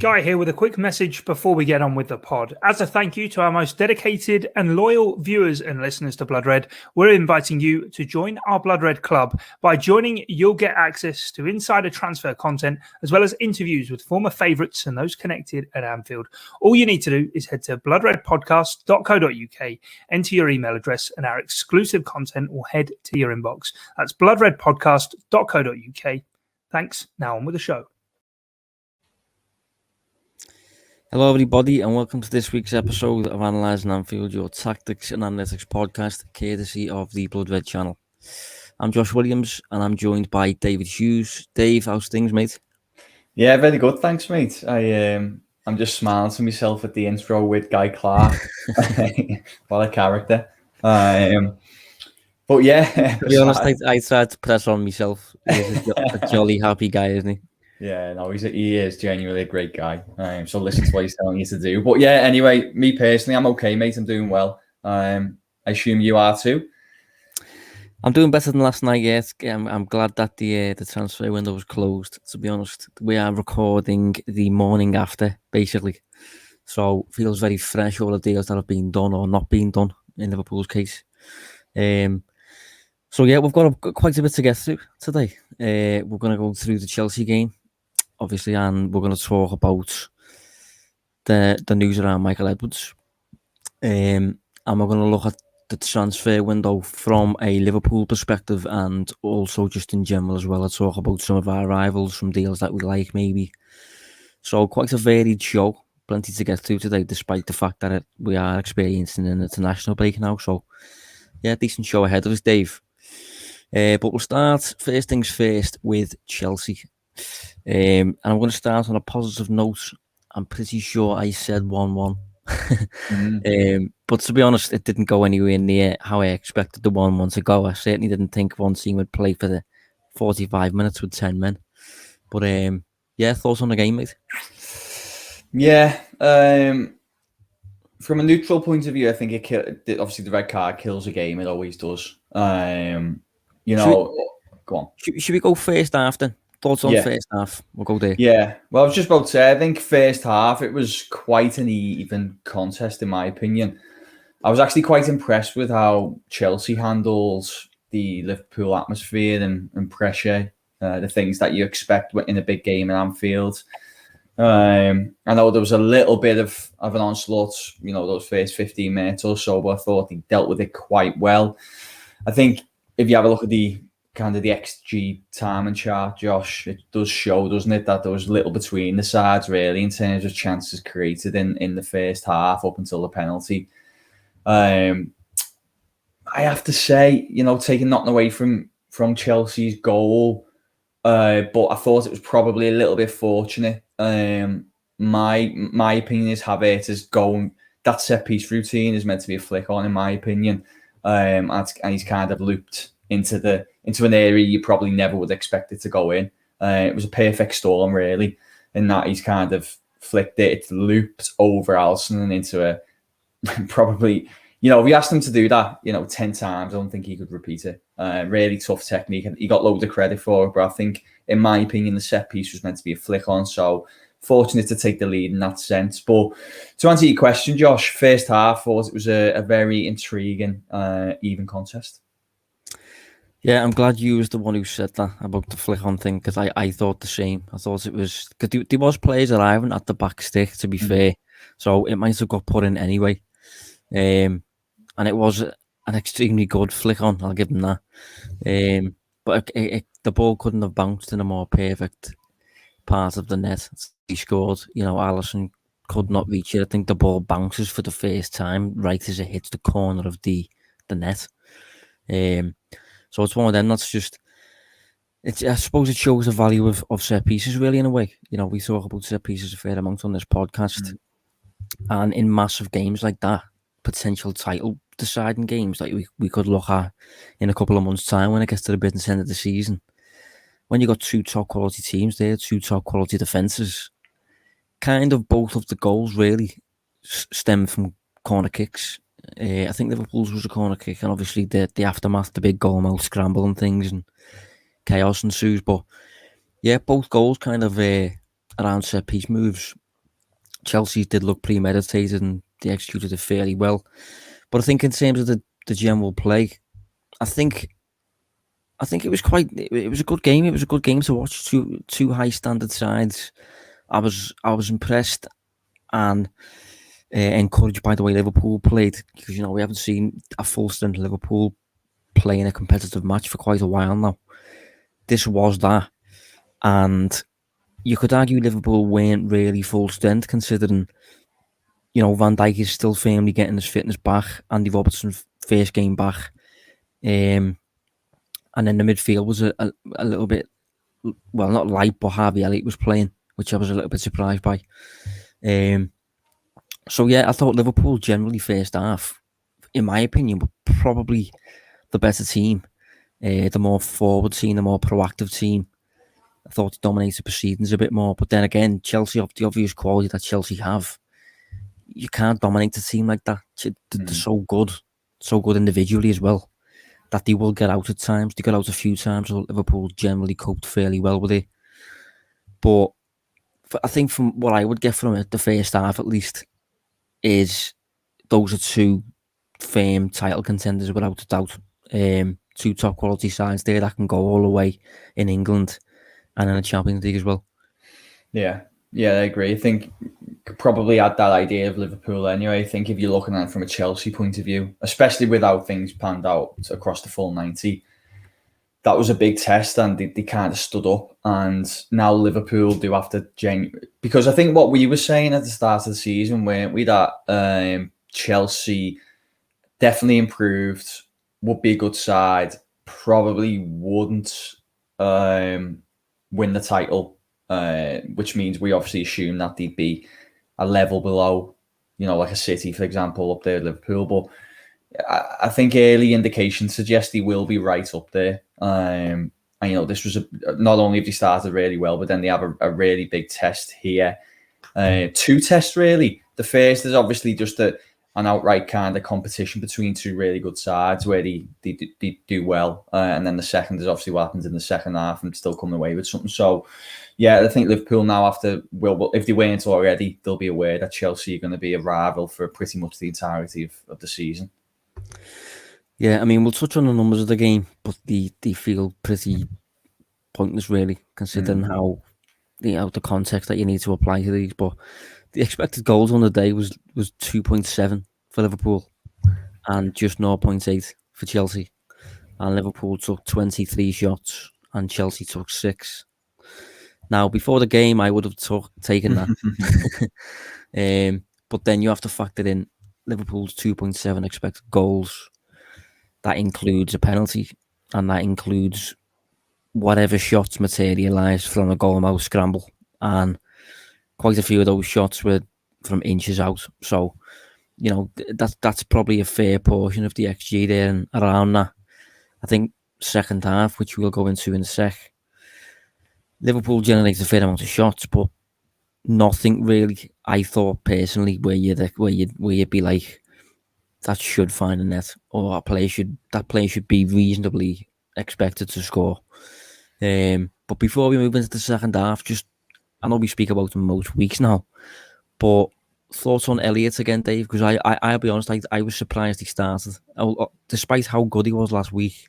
Guy here with a quick message before we get on with the pod. As a thank you to our most dedicated and loyal viewers and listeners to Blood Red, we're inviting you to join our Blood Red Club. By joining, you'll get access to insider transfer content as well as interviews with former favourites and those connected at Anfield. All you need to do is head to bloodredpodcast.co.uk, enter your email address, and our exclusive content will head to your inbox. That's bloodredpodcast.co.uk. Thanks. Now on with the show. Hello everybody and welcome to this week's episode of Analysing Anfield, your tactics and analytics podcast, courtesy of the Blood Red channel. I'm Josh Williams and I'm joined by David Hughes. Dave, how's things, mate? Yeah, very good, thanks, mate. I'm just smiling to myself at the intro with Guy Clark. What a character. But yeah. To be honest, I tried to press on myself. He's a jolly happy guy, isn't he? Yeah, no, he is genuinely a great guy. So listen to what he's telling you to do. But yeah, anyway, me personally, I'm okay, mate. I'm doing well. I assume you are too. I'm doing better than last night. Yes, I'm glad that the transfer window was closed. To be honest, we are recording the morning after, basically. So feels very fresh. All the deals that have been done or not been done in Liverpool's case. So yeah, we've got quite a bit to get through today. We're going to go through the Chelsea game, obviously, and we're going to talk about the news around Michael Edwards. And we're going to look at the transfer window from a Liverpool perspective and also just in general as well. I'll talk about some of our rivals, some deals that we like maybe. So quite a varied show, plenty to get through today, despite the fact that we are experiencing an international break now. So yeah, decent show ahead of us, Dave. But we'll start first things first with Chelsea. And I'm going to start on a positive note. I'm pretty sure I said 1-1. But to be honest, it didn't go anywhere near how I expected the 1-1 to go. I certainly didn't think one team would play for the 45 minutes with 10 men. But yeah, thoughts on the game, mate? Yeah. From a neutral point of view, I think obviously the red card kills a game. It always does. Go on. Should we go first half then? Thoughts on first half? We'll go there. Yeah. Well, I was just about to say, I think first half, it was quite an even contest, in my opinion. I was actually quite impressed with how Chelsea handles the Liverpool atmosphere and pressure, the things that you expect in a big game in Anfield. I know there was a little bit of an onslaught, those first 15 minutes or so, but I thought he dealt with it quite well. I think if you have a look at the XG timing chart, Josh, it does show, doesn't it, that there was little between the sides, really, in terms of chances created in the first half up until the penalty. I have to say, taking nothing away from Chelsea's goal, but I thought it was probably a little bit fortunate. My opinion is Havertz is going, that set piece routine is meant to be a flick on, in my opinion, and he's kind of looped into an area you probably never would expect it to go in. It was a perfect storm, really, in that he's kind of flicked it. It's looped over Alisson and into a probably, if you asked him to do that, 10 times, I don't think he could repeat it. Really tough technique, and he got loads of credit for it. But I think, in my opinion, the set piece was meant to be a flick on. So fortunate to take the lead in that sense. But to answer your question, Josh, first half, I thought it was a very intriguing, even contest. Yeah, I'm glad you was the one who said that about the flick on thing, because I thought the same. I thought it was, because there was players arriving at the back stick, to be fair, so it might have got put in anyway. And it was an extremely good flick on, I'll give him that. But the ball couldn't have bounced in a more perfect part of the net. He scored, Alisson could not reach it. I think the ball bounces for the first time right as it hits the corner of the net. So it's one of them that's just, I suppose it shows the value of set pieces, really, in a way. We talk about set pieces a fair amount on this podcast. And in massive games like that, potential title deciding games that we could look at in a couple of months' time when it gets to the business end of the season, when you got two top quality teams there, two top quality defences, kind of both of the goals really stem from corner kicks. I think Liverpool's was a corner kick, and obviously the aftermath, the big goal-mouth scramble and things, and chaos ensues. But yeah, both goals kind of around set piece moves. Chelsea did look premeditated and they executed it fairly well. But I think in terms of the general play, I think it was it was a good game. It was a good game to watch. Two high standard sides. I was impressed and encouraged by the way Liverpool played, because we haven't seen a full strength Liverpool play in a competitive match for quite a while now. This was that, and you could argue Liverpool weren't really full strength considering Van Dijk is still firmly getting his fitness back. Andy Robertson's first game back, and then the midfield was a little bit, well, not light, but Harvey Elliott was playing, which I was a little bit surprised by. So yeah, I thought Liverpool generally first half, in my opinion, were probably the better team, the more forward team, the more proactive team. I thought they dominated proceedings a bit more, but then again, Chelsea, of the obvious quality that Chelsea have, you can't dominate a team like that. They're so good individually as well, that they will get out at times. They got out a few times, so Liverpool generally coped fairly well with it. But I think from what I would get from it, the first half at least, is those are two firm title contenders without a doubt. Two top quality sides there that can go all the way in England and in the Champions League as well. Yeah, I agree. I think probably add that idea of Liverpool anyway. I think if you're looking at it from a Chelsea point of view, especially with how things panned out across the full 90, that was a big test, and they kind of stood up. And now Liverpool do have to because I think what we were saying at the start of the season, weren't we, that Chelsea definitely improved, would be a good side, probably wouldn't win the title, which means we obviously assume that they'd be a level below, like a City, for example, up there at Liverpool. But I think early indications suggest he will be right up there. And this was not only have they started really well, but then they have a really big test here. Two tests really. The first is obviously just an outright kind of competition between two really good sides where they do well, and then the second is obviously what happens in the second half and still come away with something. So yeah, I think Liverpool now, if they weren't already, they'll be aware that Chelsea are going to be a rival for pretty much the entirety of the season. Yeah, I mean, we'll touch on the numbers of the game, but they feel pretty pointless, really, considering how the context that you need to apply to these. But the expected goals on the day was 2.7 for Liverpool and just 0.8 for Chelsea. And Liverpool took 23 shots and Chelsea took 6. Now, before the game, I would have taken that. But then you have to factor in Liverpool's 2.7 expected goals. That includes a penalty, and that includes whatever shots materialised from a goal-mouth scramble. And quite a few of those shots were from inches out. So, that's probably a fair portion of the XG there and around that. I think second half, which we'll go into in a sec, Liverpool generates a fair amount of shots, but nothing really, I thought personally, where you'd be like, that should find a net, or that player should be reasonably expected to score. But before we move into the second half, I know we speak about them most weeks now, but thoughts on Elliott again, Dave? Because I'll be honest, I was surprised he started. Despite how good he was last week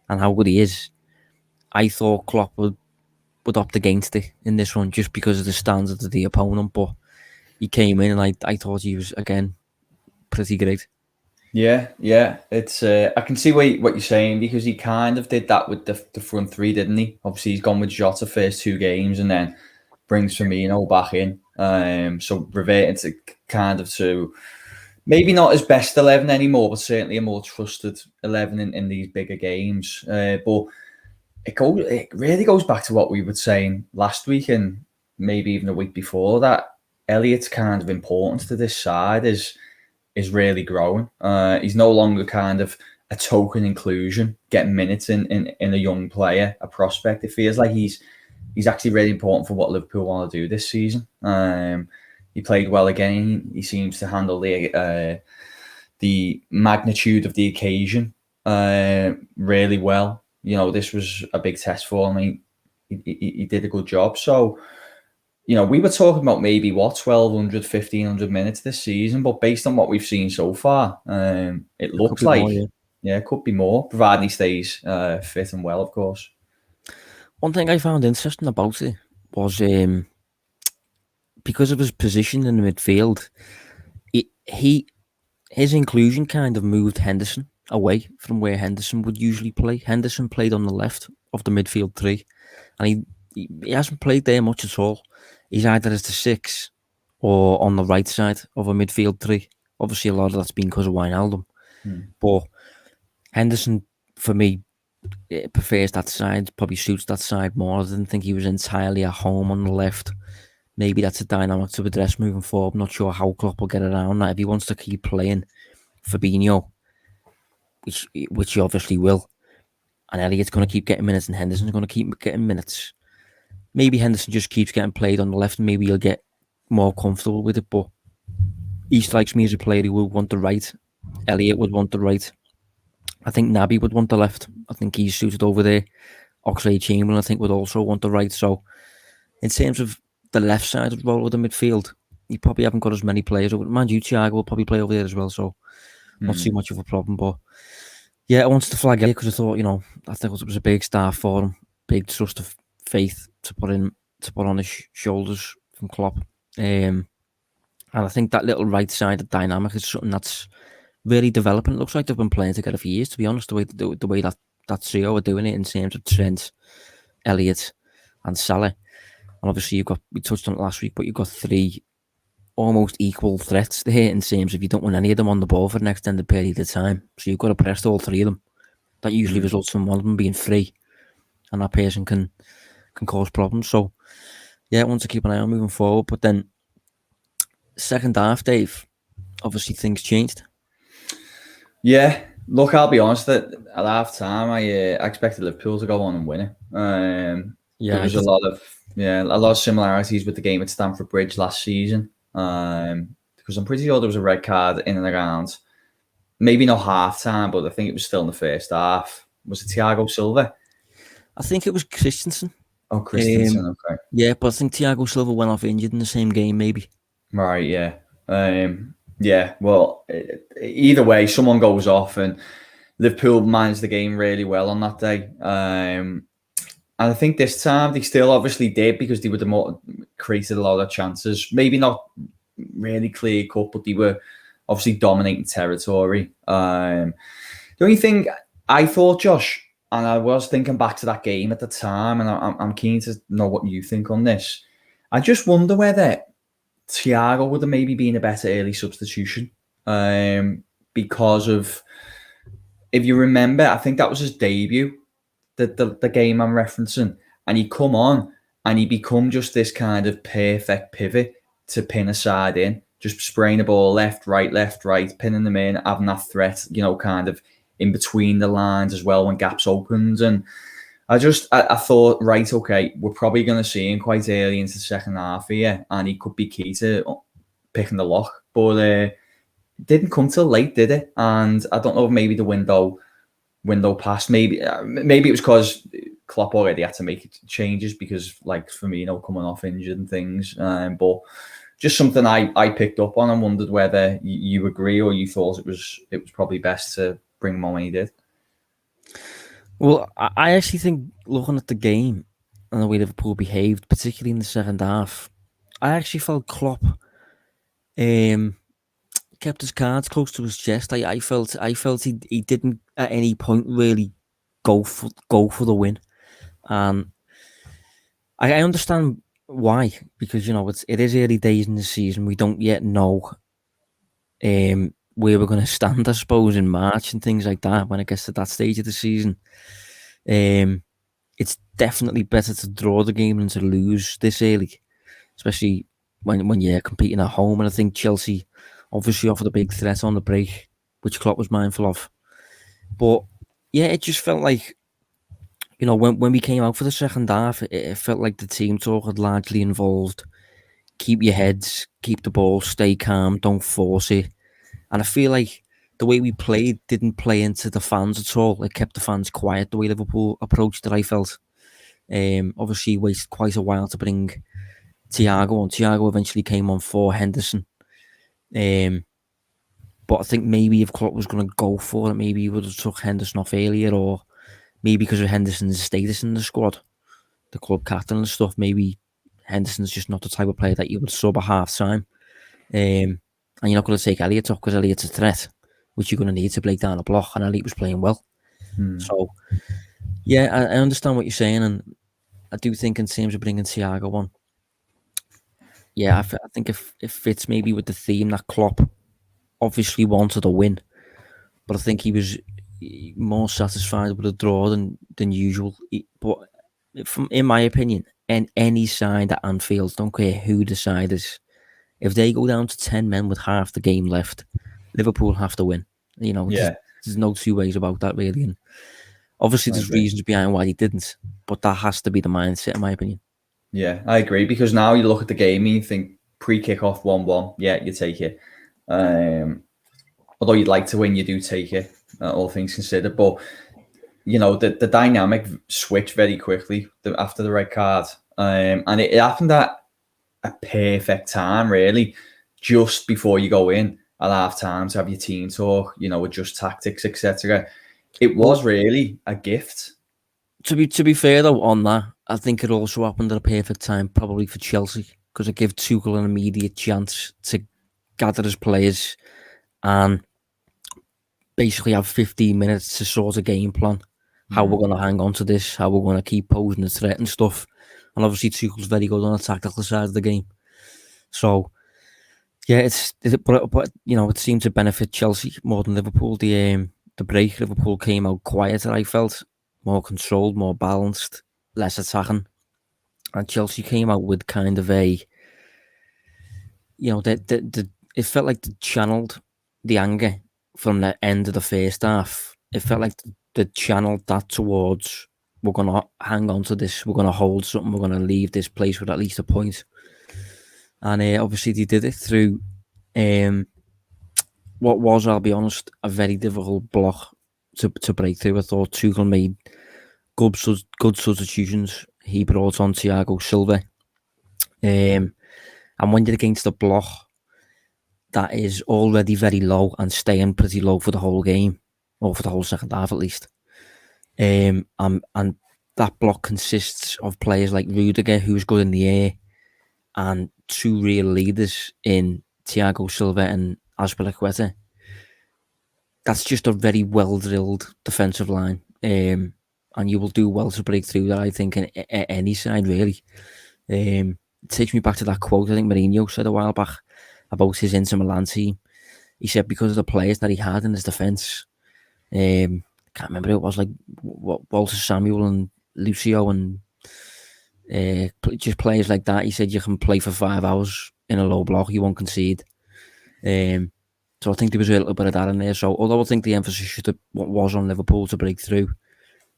and how good he is, I thought Klopp would opt against it in this one just because of the standards of the opponent. But he came in and I thought he was, again, pretty great. Yeah. It's I can see what you're saying, because he kind of did that with the front three, didn't he? Obviously, he's gone with Jota first 2 games and then brings Firmino back in. So reverting to maybe not his best 11 anymore, but certainly a more trusted 11 in these bigger games. But it really goes back to what we were saying last week and maybe even a week before, that Elliott's kind of importance to this side is really growing. He's no longer kind of a token inclusion, getting minutes in a young player, a prospect. It feels like he's actually really important for what Liverpool want to do this season. He played well again. He seems to handle the magnitude of the occasion really well. This was a big test for him. He did a good job. So you know, we were talking about maybe 1,200, 1,500 minutes this season, but based on what we've seen so far, it looks like more, yeah. it could be more, provided he stays fit and well, of course. One thing I found interesting about it was because of his position in the midfield, his inclusion kind of moved Henderson away from where Henderson would usually play. Henderson played on the left of the midfield three, and he hasn't played there much at all. He's either as the 6 or on the right side of a midfield three. Obviously, a lot of that's been because of Wijnaldum. But Henderson, for me, prefers that side, probably suits that side more. I didn't think he was entirely at home on the left. Maybe that's a dynamic to address moving forward. I'm not sure how Klopp will get around that. If he wants to keep playing Fabinho, which he obviously will, and Elliott's going to keep getting minutes and Henderson's going to keep getting minutes, maybe Henderson just keeps getting played on the left and maybe he'll get more comfortable with it. But he strikes me as a player who would want the right. Elliott would want the right. I think Naby would want the left. I think he's suited over there. Oxlade-Chamberlain, I think, would also want the right. So, in terms of the left side of the role of the midfield, you probably haven't got as many players. Mind you, Thiago will probably play over there as well, so not too much of a problem. But yeah, I wanted to flag it because I thought, I thought it was a big star for him, big trust of faith to put on his shoulders from Klopp. And I think that little right side dynamic is something that's really developing. It looks like they've been playing together for years, to be honest, the way that trio are doing it in terms of Trent, Elliott and Salah. And obviously we touched on it last week, but you've got 3 almost equal threats there in terms of you don't want any of them on the ball for an extended period of time. So you've got to press all 3 of them. That usually results in one of them being free, and that person can cause problems. So yeah, I want to keep an eye on moving forward. But then second half, Dave, obviously things changed. Yeah, look, I'll be honest. At half time, I expected Liverpool to go on and win it. There was a lot of similarities with the game at Stamford Bridge last season. Because I'm pretty sure there was a red card in and around, maybe not half time, but I think it was still in the first half. Was it Thiago Silva? I think it was Christensen. Oh, Christensen, okay. Yeah, but I think Thiago Silva went off injured in the same game, maybe. Right, yeah. Yeah, well, either way, someone goes off and Liverpool managed the game really well on that day. And I think this time they still obviously did because they would have created a lot of chances. Maybe not really clear cut, but they were obviously dominating territory. The only thing I thought, Josh, and I was thinking back to that game at the time, and I'm keen to know what you think on this. I just wonder whether Thiago would have maybe been a better early substitution because of, if you remember, I think that was his debut, the game I'm referencing, and he come on and he become just this kind of perfect pivot to pin a side in, just spraying the ball left, right, pinning them in, having that threat, kind of in between the lines as well when gaps opened. And I thought, right, okay, we're probably going to see him quite early into the second half here, and he could be key to picking the lock. But it didn't come till late, did it? And I don't know if maybe the window passed. Maybe it was because Klopp already had to make changes because, like, Firmino coming off injured and things. But just something I picked up on and wondered whether you agree or you thought it was probably best to bring him on when he did. Well, I actually think, looking at the game and the way Liverpool behaved, particularly in the second half, I actually felt Klopp kept his cards close to his chest. I felt he didn't at any point really go for the win, and I understand why, because it is early days in the season. We don't yet know where we're going to stand, I suppose, in March and things like that when it gets to that stage of the season. It's definitely better to draw the game than to lose this early, especially when you're competing at home. And I think Chelsea obviously offered a big threat on the break, which Klopp was mindful of. But yeah, it just felt like, when we came out for the second half, it felt like the team talk had largely involved keep your heads, keep the ball, stay calm, don't force it. And I feel like the way we played didn't play into the fans at all. It kept the fans quiet, the way Liverpool approached it, I felt. Obviously, it wasted quite a while to bring Thiago, and Thiago eventually came on for Henderson. But I think maybe if Klopp was going to go for it, maybe he would have took Henderson off earlier, or maybe because of Henderson's status in the squad, the club captain and stuff, maybe Henderson's just not the type of player that you would sub at half time. And you're not going to take Elliott off because Elliott's a threat, which you're going to need to break down a block, and Elliott was playing well. So, yeah, I understand what you're saying, and I do think in terms of bringing Thiago on, yeah, I think it fits maybe with the theme that Klopp obviously wanted a win, but I think he was more satisfied with a draw than usual. But in my opinion, any side at Anfield, don't care who the side is, if they go down to 10 men with half the game left, Liverpool have to win. You know, there's no two ways about that, really. And obviously, there's reasons behind why they didn't, but that has to be the mindset, in my opinion. Yeah, I agree, because now you look at the game and you think pre-kickoff 1-1, yeah, you take it. Although you'd like to win, you do take it, all things considered. But, you know, the dynamic switched very quickly after the red card. And it happened at a perfect time, really, just before you go in at half time to have your team talk, you know, adjust tactics, etc. It was really a gift. To be fair though, on that, I think it also happened at a perfect time, probably for Chelsea, because it gave Tuchel an immediate chance to gather his players and basically have 15 minutes to sort a game plan, how we're going to hang on to this, how we're going to keep posing the threat and stuff. And obviously Tuchel's very good on the tactical side of the game. So, yeah, but you know, it seemed to benefit Chelsea more than Liverpool. The break, Liverpool came out quieter, I felt, more controlled, more balanced, less attacking. And Chelsea came out with kind of a, you know, it felt like they channeled the anger from the end of the first half. It felt like they channeled that towards, we're going to hang on to this, we're going to hold something, we're going to leave this place with at least a point. And obviously they did it through what was, I'll be honest, a very difficult block to break through. I thought Tuchel made good substitutions. He brought on Thiago Silva. And when you're against a block that is already very low and staying pretty low for the whole game, or for the whole second half at least, and that block consists of players like Rudiger, who's good in the air, and two real leaders in Thiago Silva and Azpilicueta. That's just a very well-drilled defensive line, and you will do well to break through that, I think, in any side, really. It takes me back to that quote I think Mourinho said a while back about his Inter Milan team. He said because of the players that he had in his defence, can't remember who it was, like Walter Samuel and Lucio and just players like that. He said you can play for 5 hours in a low block, you won't concede. So I think there was a little bit of that in there. So although I think the emphasis was on Liverpool to break through,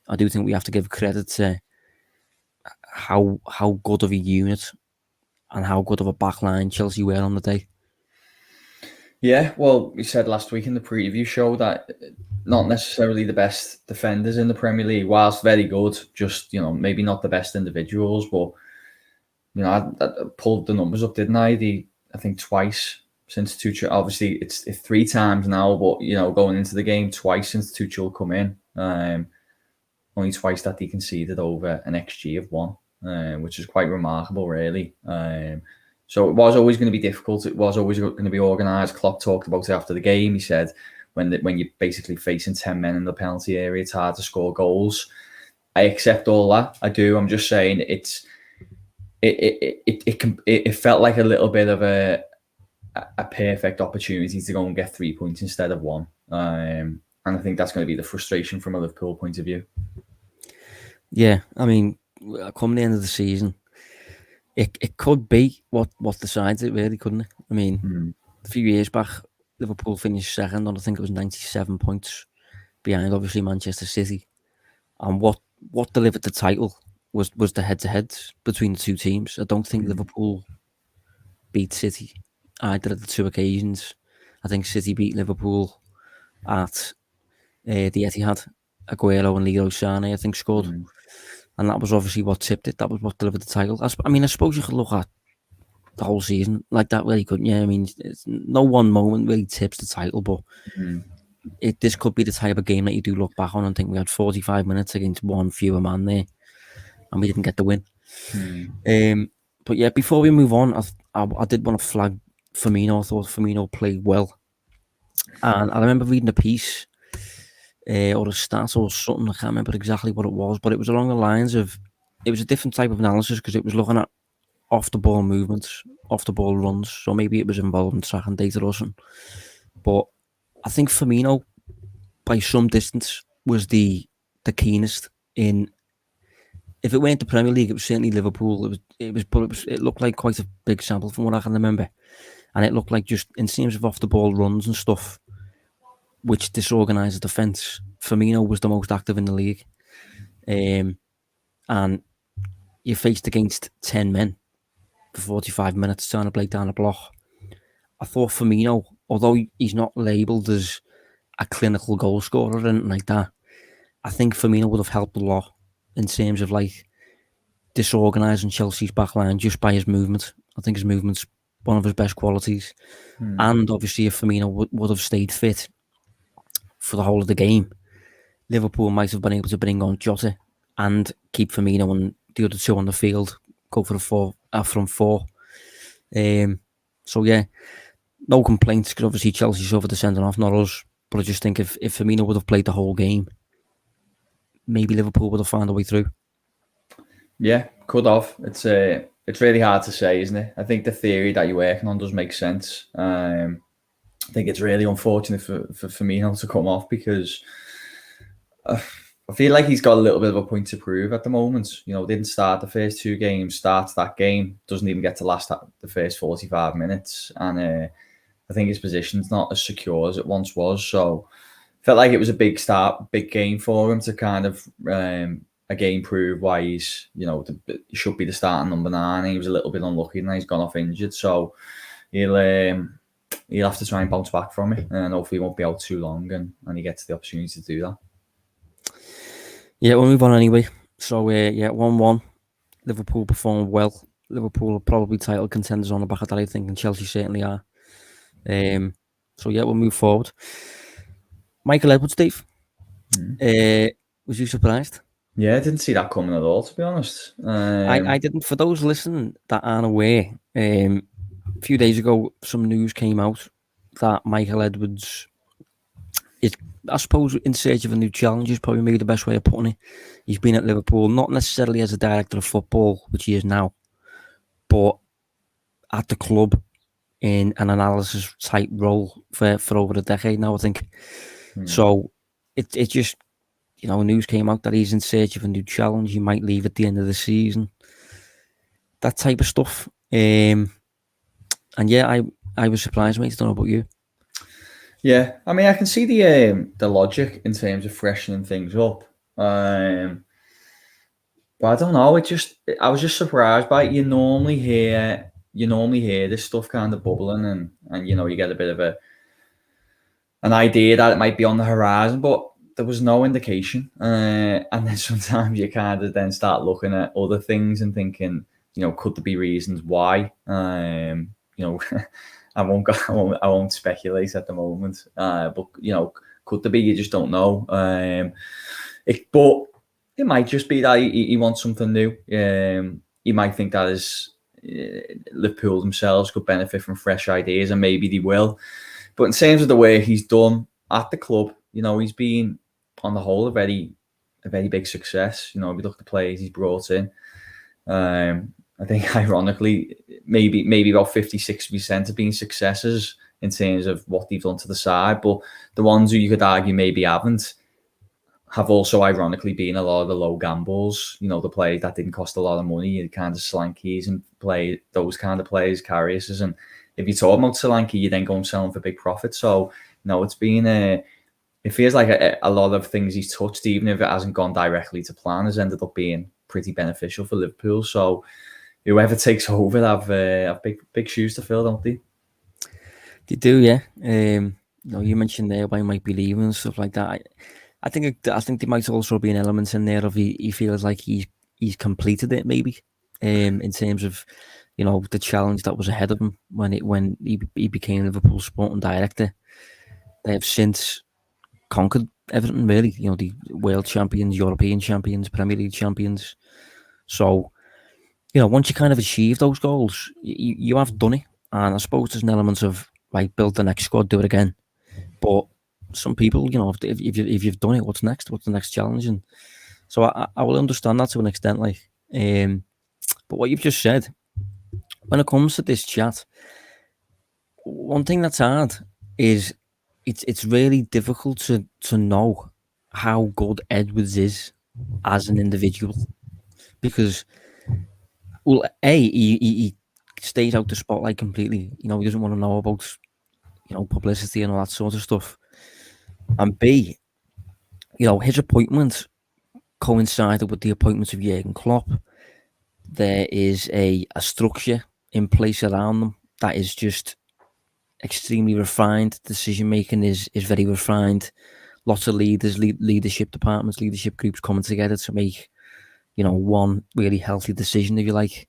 I do think we have to give credit to how good of a unit and how good of a backline Chelsea were on the day. Yeah, well, we said last week in the preview show that not necessarily the best defenders in the Premier League, whilst very good, just, you know, maybe not the best individuals, but, you know, I pulled the numbers up, didn't I? I think twice since Tuchel, obviously it's 3 times now, but, you know, going into the game twice since Tuchel come in, only twice that he conceded over an XG of 1, which is quite remarkable, really. So it was always going to be difficult. It was always going to be organised. Klopp talked about it after the game. He said when you're basically facing 10 men in the penalty area, it's hard to score goals. I accept all that. I do. I'm just saying it felt like a little bit of a perfect opportunity to go and get 3 points instead of 1. And I think that's going to be the frustration from a Liverpool point of view. Yeah, I mean, come the end of the season, it could be what decides it, really, couldn't it? I mean, a few years back, Liverpool finished second on, I think it was 97 points behind, obviously, Manchester City. And what delivered the title was the head-to-head between the two teams. I don't think Liverpool beat City either of the 2 occasions. I think City beat Liverpool at the Etihad. Aguero and Leroy Sané, I think, scored. And that was obviously what tipped it. That was what delivered the title. I mean, I suppose you could look at the whole season like that, really, couldn't you? I mean, no one moment really tips the title, but this could be the type of game that you do look back on and think we had 45 minutes against one fewer man there, and we didn't get the win. But yeah, before we move on, I did want to flag Firmino. I thought Firmino played well, and I remember reading a piece or a stat or something. I can't remember exactly what it was, but it was along the lines of, it was a different type of analysis because it was looking at off the ball movements, off the ball runs. So maybe it was involved in tracking data or something. But I think Firmino, by some distance, was the keenest in. If it weren't the Premier League, it was certainly Liverpool. It looked like quite a big sample from what I can remember, and it looked like, just in terms of off the ball runs and stuff, which disorganised the defence, Firmino was the most active in the league. And you faced against 10 men for 45 minutes trying to break down a block. I thought Firmino, although he's not labelled as a clinical goal scorer or anything like that, I think Firmino would have helped a lot in terms of like disorganising Chelsea's backline just by his movement. I think his movement's one of his best qualities. And obviously if Firmino would have stayed fit for the whole of the game, Liverpool might have been able to bring on Jota and keep Firmino and the other two on the field, go for the front four. So yeah, no complaints, because obviously Chelsea suffered the sending off, not us. But I just think if Firmino would have played the whole game, maybe Liverpool would have found a way through. Yeah, could have. It's really hard to say, isn't it? I think the theory that you're working on does make sense. I think it's really unfortunate for Firmino to come off, because I feel like he's got a little bit of a point to prove at the moment. You know, didn't start the first two games, starts that game, doesn't even get to last the first 45 minutes. And I think his position's not as secure as it once was. So felt like it was a big game for him to kind of again prove why he's, you know, he should be the starting number 9. He was a little bit unlucky and he's gone off injured. So he'll have to try and bounce back from it, and hopefully he won't be out too long and he gets the opportunity to do that. Yeah, we'll move on anyway. So 1-1. Liverpool performed well. Liverpool are probably title contenders on the back of that, I think, and Chelsea certainly are. So yeah, we'll move forward. Michael Edwards, Dave. Was you surprised? Yeah, I didn't see that coming at all, to be honest. I didn't. For those listening that aren't aware, a few days ago, some news came out that Michael Edwards is, I suppose, in search of a new challenge is probably maybe the best way of putting it. He's been at Liverpool, not necessarily as a director of football, which he is now, but at the club in an analysis type role for over a decade now, I think. So it just, you know, news came out that he's in search of a new challenge. He might leave at the end of the season. That type of stuff. And yeah, I was surprised, mate. I don't know about you. Yeah, I mean, I can see the logic in terms of freshening things up. But I don't know. I was just surprised by it. You normally hear this stuff kind of bubbling, and you know, you get a bit of an idea that it might be on the horizon, but there was no indication. And then sometimes you kind of then start looking at other things and thinking, you know, could there be reasons why? You know, I won't speculate at the moment. But you know, could there be? You just don't know. But it might just be that he wants something new. He might think that Liverpool themselves could benefit from fresh ideas, and maybe they will. But in terms of the way he's done at the club, you know, he's been on the whole a very big success. You know, if you look at the players he's brought in, I think ironically, maybe about 50-60% have been successes in terms of what they've done to the side. But the ones who you could argue maybe haven't have also ironically been a lot of the low gambles. You know, the players that didn't cost a lot of money, the kind of Solanke's and play those kind of players, Karius's. And if you talk about Solanke, you then go and sell them for big profit. So, you know, it's been it feels like a lot of things he's touched, even if it hasn't gone directly to plan, has ended up being pretty beneficial for Liverpool. So whoever takes over have big shoes to fill, don't they? They do, yeah. You know, you mentioned there why he might be leaving and stuff like that. I think there might also be an element in there of he feels like he's completed it, maybe, in terms of the challenge that was ahead of him when he became Liverpool's sporting director. They have since conquered everything, really. The world champions, European champions, Premier League champions. So, once you kind of achieve those goals, you have done it. And I suppose there's an element of, like, build the next squad, do it again. But some people, if you've done it, what's next? What's the next challenge? And so I will understand that to an extent, like. But what you've just said, when it comes to this chat, one thing that's hard is it's really difficult to know how good Edwards is as an individual, because, well, he stays out the spotlight completely. He doesn't want to know about publicity and all that sort of stuff. And B, his appointment coincided with the appointment of Jurgen Klopp. There is a structure in place around them that is just extremely refined. Decision making is very refined. Lots of leaders, leadership departments, leadership groups coming together to make one really healthy decision, if you like.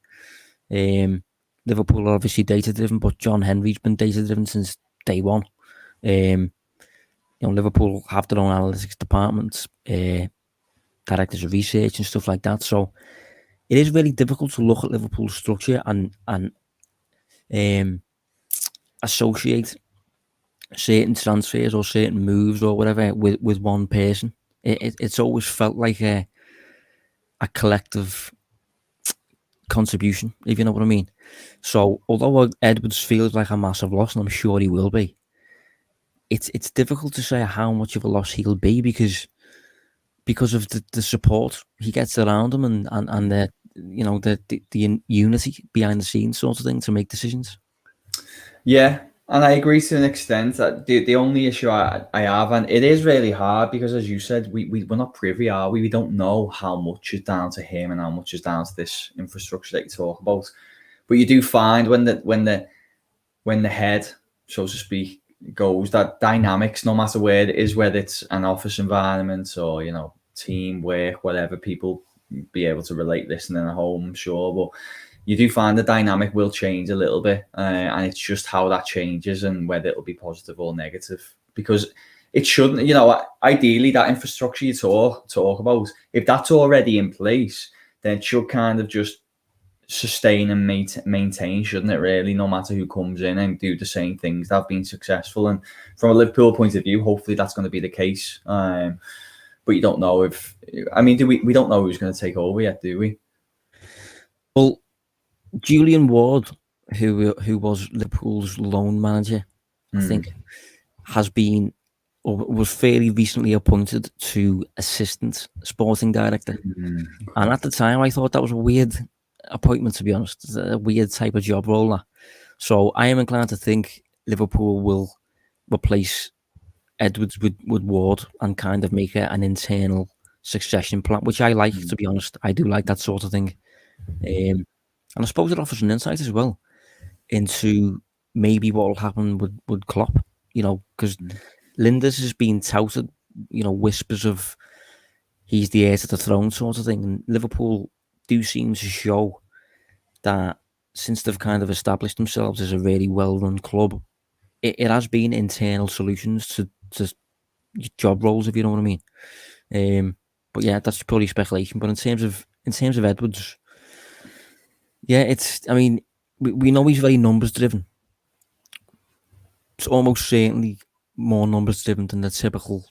Liverpool are obviously data driven, but John Henry's been data driven since day one. Liverpool have their own analytics departments, directors of research and stuff like that. So it is really difficult to look at Liverpool's structure and associate certain transfers or certain moves or whatever with one person. It's always felt like a collective contribution, if you know what I mean. So although Edwards feels like a massive loss, and I'm sure he will be, it's difficult to say how much of a loss he'll be because of the support he gets around him and the unity behind the scenes sort of thing to make decisions. Yeah, and I agree to an extent. That the only issue I have, and it is really hard because, as you said, we're not privy, are we? We don't know how much is down to him and how much is down to this infrastructure that you talk about. But you do find when the head, so to speak, goes, that dynamics, no matter where it is, whether it's an office environment or team work, whatever, people be able to relate this in a home, I'm sure, but you do find the dynamic will change a little bit, and it's just how that changes and whether it'll be positive or negative, because it shouldn't, ideally that infrastructure you talk about, if that's already in place, then it should kind of just sustain and maintain, shouldn't it, really, no matter who comes in and do the same things that have been successful. And from a Liverpool point of view, hopefully that's going to be the case. But you don't know we don't know who's going to take over yet, do we? Well, Julian Ward, who was Liverpool's loan manager, I think, has been or was fairly recently appointed to assistant sporting director. And at the time, I thought that was a weird appointment, to be honest. It's a weird type of job role. That. So I am inclined to think Liverpool will replace Edwards with Ward and kind of make an internal succession plan, which I like, to be honest. I do like that sort of thing. And I suppose it offers an insight as well into maybe what will happen with Klopp, because Linders has been touted, whispers of he's the heir to the throne sort of thing. And Liverpool do seem to show that since they've kind of established themselves as a really well-run club, it has been internal solutions to job roles, if you know what I mean. But yeah, that's purely speculation. But in terms of Edwards, yeah, we know he's very numbers driven. It's almost certainly more numbers driven than the typical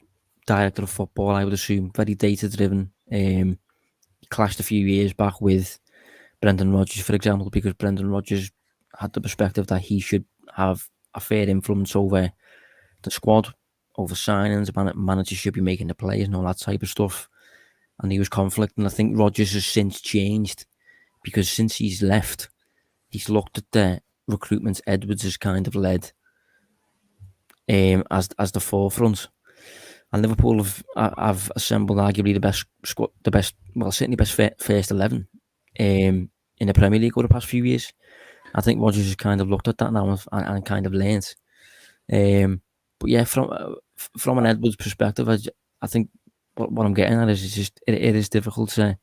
director of football, I would assume. Very data driven. He clashed a few years back with Brendan Rodgers, for example, because Brendan Rodgers had the perspective that he should have a fair influence over the squad, over signings, managers should be making the players and all that type of stuff. And he was conflicting. I think Rodgers has since changed because since he's left, he's looked at the recruitment Edwards has kind of led as the forefront. And Liverpool have assembled arguably the best squad, certainly best first 11 in the Premier League over the past few years. I think Rodgers has kind of looked at that now and kind of learned. But yeah, from an Edwards perspective, I think what I'm getting at is just it is difficult to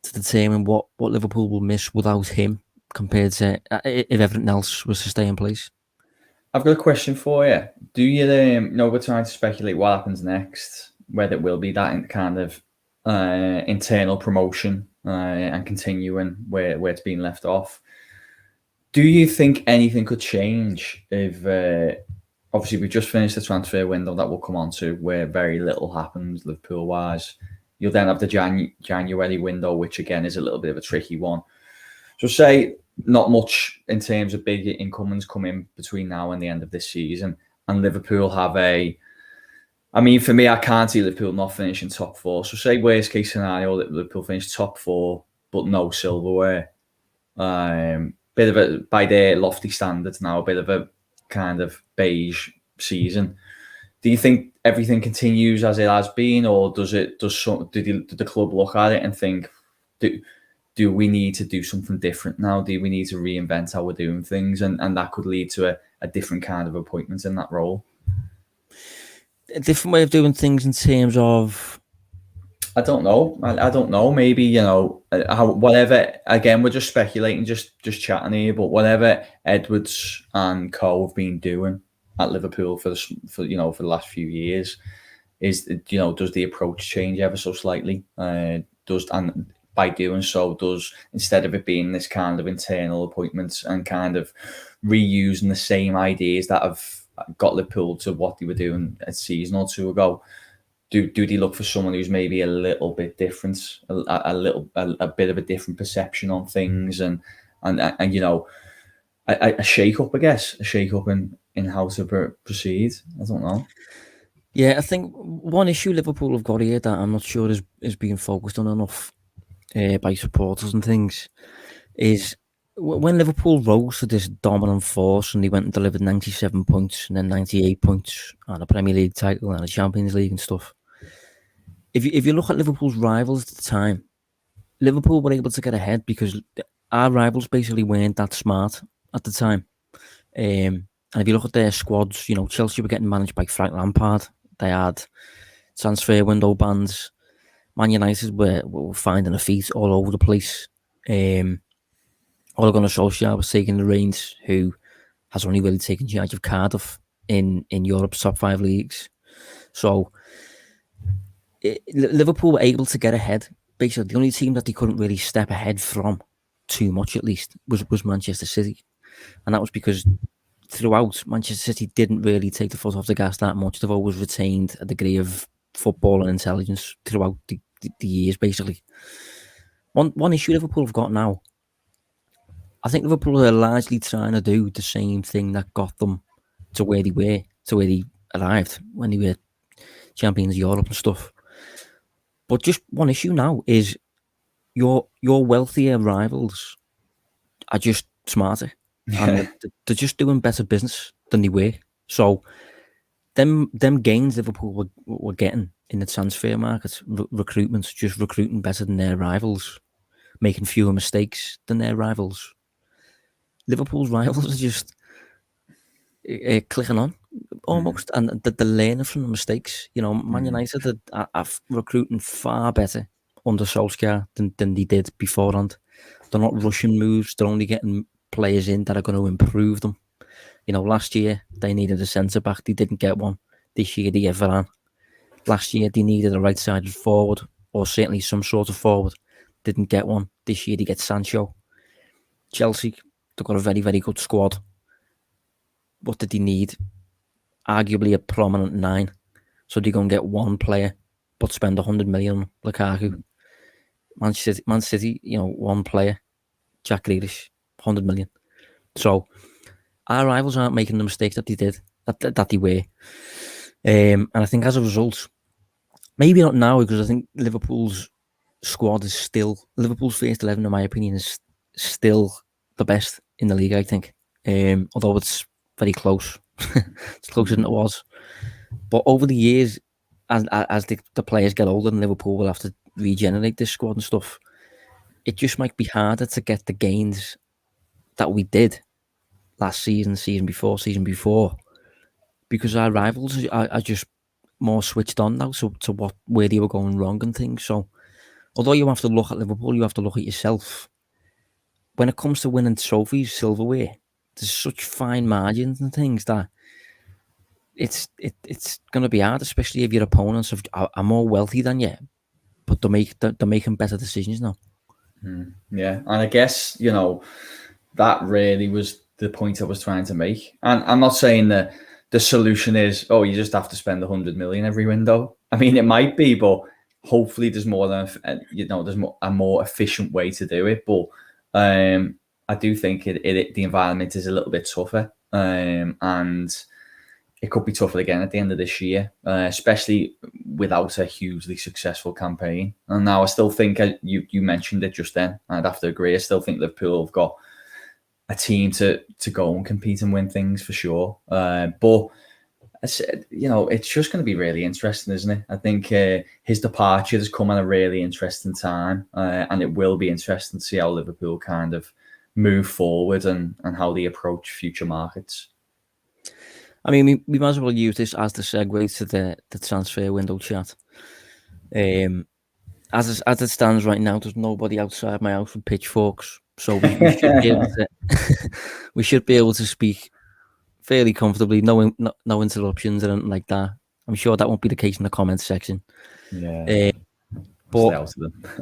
to determine what Liverpool will miss without him compared to if everything else was to stay in place. I've got a question for you. Do you know, we're trying to speculate what happens next, whether it will be that kind of internal promotion and continuing where it's been left off. Do you think anything could change if, obviously, we've just finished the transfer window that we'll come on to, where very little happens Liverpool-wise. You'll then have the January window, which again is a little bit of a tricky one. So say not much in terms of big incumbents come in between now and the end of this season, and Liverpool have I mean, for me, I can't see Liverpool not finishing top 4. So say worst case scenario that Liverpool finish top 4, but no silverware. Bit of a, by their lofty standards now, a bit of a kind of beige season. Do you think everything continues as it has been, or does the club look at it and think, do we need to do something different now? Do we need to reinvent how we're doing things, and that could lead to a different kind of appointment in that role? A different way of doing things in terms of, I don't know. I don't know. Maybe, whatever. Again, we're just speculating, just chatting here. But whatever Edwards and co have been doing at Liverpool for the last few years is, does the approach change ever so slightly? And by doing so, instead of it being this kind of internal appointments and kind of reusing the same ideas that have got Liverpool to what they were doing a season or two ago, do they look for someone who's maybe a little bit different, a bit of a different perception on things, and a shake up, I guess, a shake up in how to proceed. I don't know. Yeah, I think one issue Liverpool have got here that I'm not sure is being focused on enough by supporters and things is when Liverpool rose to this dominant force and they went and delivered 97 points and then 98 points and a Premier League title and a Champions League and stuff. If you look at Liverpool's rivals at the time, Liverpool were able to get ahead because our rivals basically weren't that smart at the time. And if you look at their squads, Chelsea were getting managed by Frank Lampard. They had transfer window bans. Man United were finding a feet all over the place. Ole Gunnar Solskjaer was taking the reins, who has only really taken charge of Cardiff in Europe's top 5 leagues. So Liverpool were able to get ahead. Basically, the only team that they couldn't really step ahead from too much, at least, was Manchester City. And that was because throughout, Manchester City didn't really take the foot off the gas that much. They've always retained a degree of football and intelligence throughout the years, basically. One issue Liverpool have got now, I think Liverpool are largely trying to do the same thing that got them to where they were, to where they arrived when they were champions of Europe and stuff. But just one issue now is your wealthier rivals are just smarter. And they're just doing better business than they were. So them gains Liverpool were getting in the transfer market, recruitment, just recruiting better than their rivals, making fewer mistakes than their rivals. Liverpool's rivals are just clicking on almost, and they're learning from the mistakes. Man United are recruiting far better under Solskjaer than they did beforehand. They're not rushing moves. They're only getting players in that are going to improve them. Last year they needed a centre back. They didn't get one. This year they get Varane. Last year they needed a right-sided forward, or certainly some sort of forward. Didn't get one. This year they get Sancho. Chelsea, they've got a very, very good squad. What did they need? Arguably a prominent 9. So they're going to get one player, but spend 100 million on Lukaku. Man City, one player, Jack Grealish, 100 million. So our rivals aren't making the mistakes that they did, that they were. And I think as a result, maybe not now, because I think Liverpool's squad is still, Liverpool's first 11, in my opinion, is still the best in the league, I think. Although it's very close. It's closer than it was. But over the years, as the players get older and Liverpool will have to regenerate this squad and stuff, it just might be harder to get the gains that we did last season before, because our rivals are just more switched on now to where they were going wrong and things. So although you have to look at Liverpool, you have to look at yourself. When it comes to winning trophies, silverware, there's such fine margins and things that it's going to be hard, especially if your opponents are more wealthy than you, but they're making better decisions now. Yeah, and I guess, that really was the point I was trying to make. And I'm not saying that the solution is, you just have to spend 100 million every window. I mean, it might be, but hopefully there's a more efficient way to do it. But I do think the environment is a little bit tougher, and it could be tougher again at the end of this year, especially without a hugely successful campaign. And now I still think, you mentioned it just then, I'd have to agree. I still think Liverpool have got a team to go and compete and win things for sure. But it's just going to be really interesting, isn't it? I think his departure has come at a really interesting time, and it will be interesting to see how Liverpool kind of move forward and how they approach future markets. I mean, we might as well use this as the segue to the transfer window chat. As it stands right now, there's nobody outside my house with pitchforks, so we should be able to we should be able to speak fairly comfortably, no interruptions or anything like that. I'm sure that won't be the case in the comments section. Yeah, but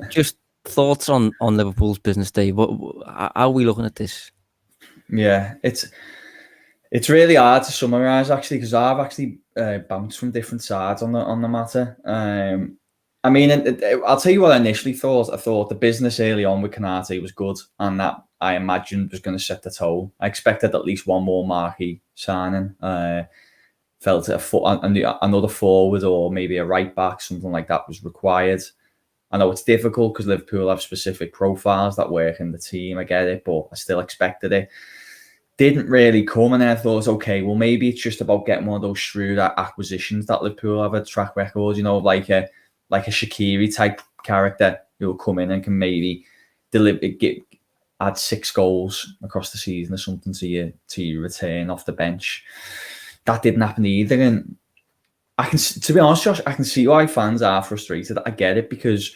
just thoughts on Liverpool's business, Dave. How are we looking at this? Yeah, it's really hard to summarise, actually, because I've actually bounced from different sides on the matter. I mean, I'll tell you what I initially thought. I thought the business early on with Konate was good, and that I imagined was going to set the tone. I expected at least one more marquee signing. Felt another forward or maybe a right back, something like that was required. I know it's difficult because Liverpool have specific profiles that work in the team. I get it, but I still expected it. Didn't really come, and then I thought, okay, well, maybe it's just about getting one of those shrewd acquisitions that Liverpool have a track record, like a Shaqiri type character who will come in and can maybe add 6 goals across the season or something to your return off the bench. That didn't happen either, and to be honest, Josh, I can see why fans are frustrated. I get it, because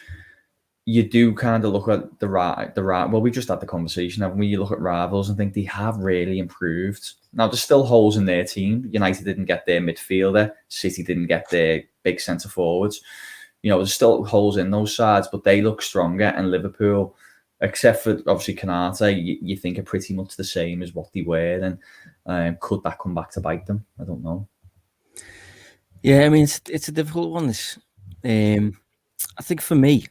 you do kind of look at the well, we just had the conversation, haven't we? You look at rivals and think they have really improved. Now, there's still holes in their team. United didn't get their midfielder. City didn't get their big centre forwards. There's still holes in those sides, but they look stronger. And Liverpool, except for obviously Konate, you think are pretty much the same as what they were. And could that come back to bite them? I don't know. Yeah, I mean, it's a difficult one. This, I think for me,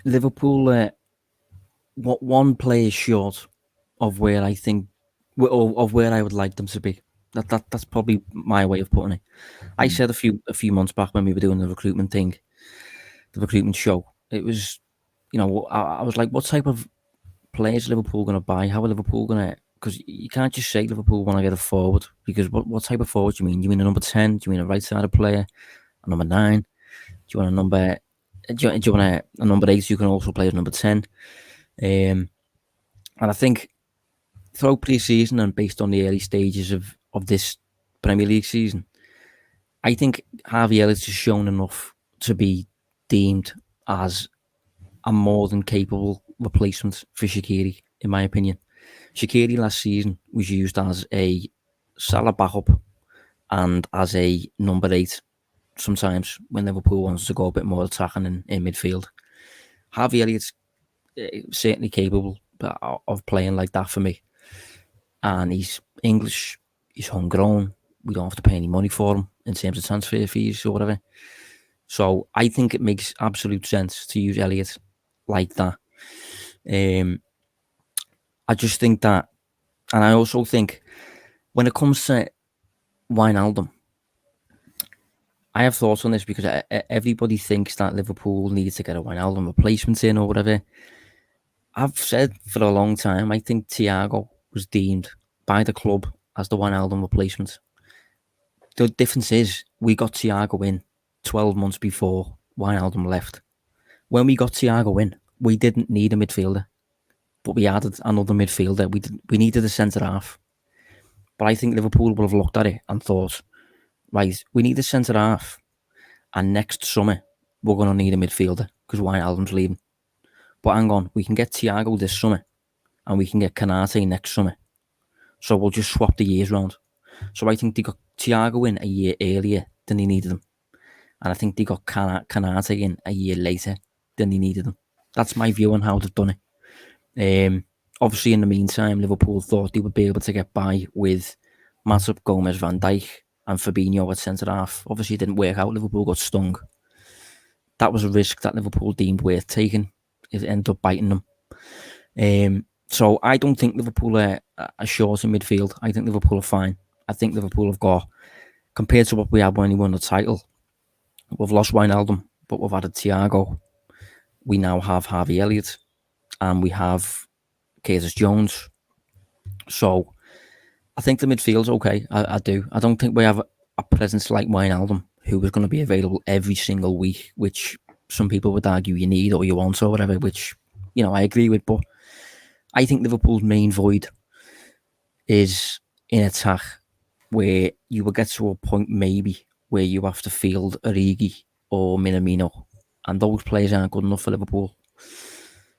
Liverpool, what one player short of where I think, of where I would like them to be. That's probably my way of putting it. I said a few months back when we were doing the recruitment thing, the recruitment show. It was, I was like, what type of players are Liverpool going to buy? How are Liverpool going to? Because you can't just say Liverpool want to get a forward, because what type of forward do you mean? Do you mean a number 10? Do you mean a right-sided player? A number 9? Do you want a number? Do you want a number 8 who can also play as number 10? And I think throughout pre-season and based on the early stages of this Premier League season, I think Harvey Elliott has shown enough to be deemed as a more than capable replacement for Shaqiri, in my opinion. Shaqiri last season was used as a Salah backup and as a number 8 sometimes when Liverpool wants to go a bit more attacking in midfield. Harvey Elliott's certainly capable of playing like that for me. And he's English, he's homegrown, we don't have to pay any money for him in terms of transfer fees or whatever. So I think it makes absolute sense to use Elliott like that. I just think that, and I also think when it comes to Wijnaldum, I have thoughts on this because everybody thinks that Liverpool needs to get a Wijnaldum replacement in or whatever. I've said for a long time, I think Thiago was deemed by the club as the Wijnaldum replacement. The difference is we got Thiago in 12 months before Wijnaldum left. When we got Thiago in, we didn't need a midfielder, but we added another midfielder. We needed a centre-half. But I think Liverpool would have looked at it and thought, right, we need a centre-half, and next summer we're going to need a midfielder. because Wijnaldum's leaving. But hang on, we can get Thiago this summer and we can get Kanate next summer. So we'll just swap the years round. So I think they got Thiago in a year earlier than they needed him. And I think they got Kanate in a year later than they needed him. That's my view on how they've done it. Obviously, in the meantime, Liverpool thought they would be able to get by with Matip, Gomez, Van Dijk and Fabinho at centre-half. Obviously, it didn't work out. Liverpool got stung. That was a risk that Liverpool deemed worth taking. It ended up biting them. So I don't think Liverpool are short in midfield. I think Liverpool are fine. I think Liverpool have got, compared to what we had when we won the title, we've lost Wijnaldum, but we've added Thiago. We now have Harvey Elliott, and we have Curtis Jones. So I think the midfield's okay. I do. I don't think we have a presence like Wijnaldum, who is going to be available every single week, which some people would argue you need or you want or whatever, which, I agree with. But I think Liverpool's main void is in attack, where you will get to a point maybe where you have to field Origi or Minamino, and those players aren't good enough for Liverpool.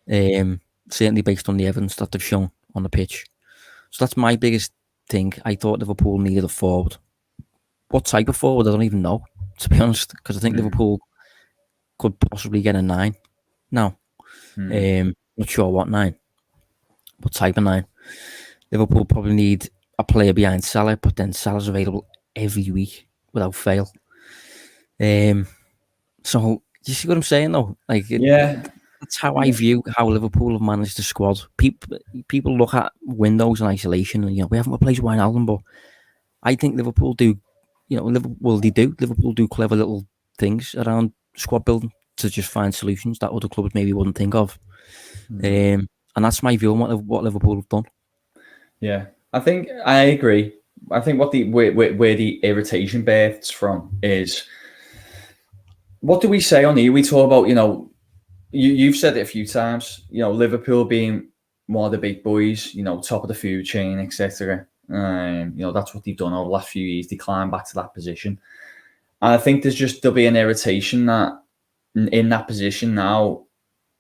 Certainly based on the evidence that they've shown on the pitch. So that's my biggest thing. I thought Liverpool needed a forward. What type of forward, I don't even know, to be honest, because I think Liverpool could possibly get a 9 now. Not sure what 9, what type of 9. Liverpool probably need a player behind Salah, but then Salah's available every week without fail. So you see what I'm saying, though? That's how I view how Liverpool have managed the squad. People look at windows in isolation, and we haven't replaced Wijnaldum, but I think Liverpool do. Liverpool do clever little things around squad building to just find solutions that other clubs maybe wouldn't think of. And that's my view on what Liverpool have done. Yeah, I think I agree. I think where the irritation births from is, what do we say on here? We talk about, you've said it a few times, Liverpool being one of the big boys, top of the food chain, etc. That's what they've done over the last few years. They climb back to that position. And I think there'll be an irritation that in that position now,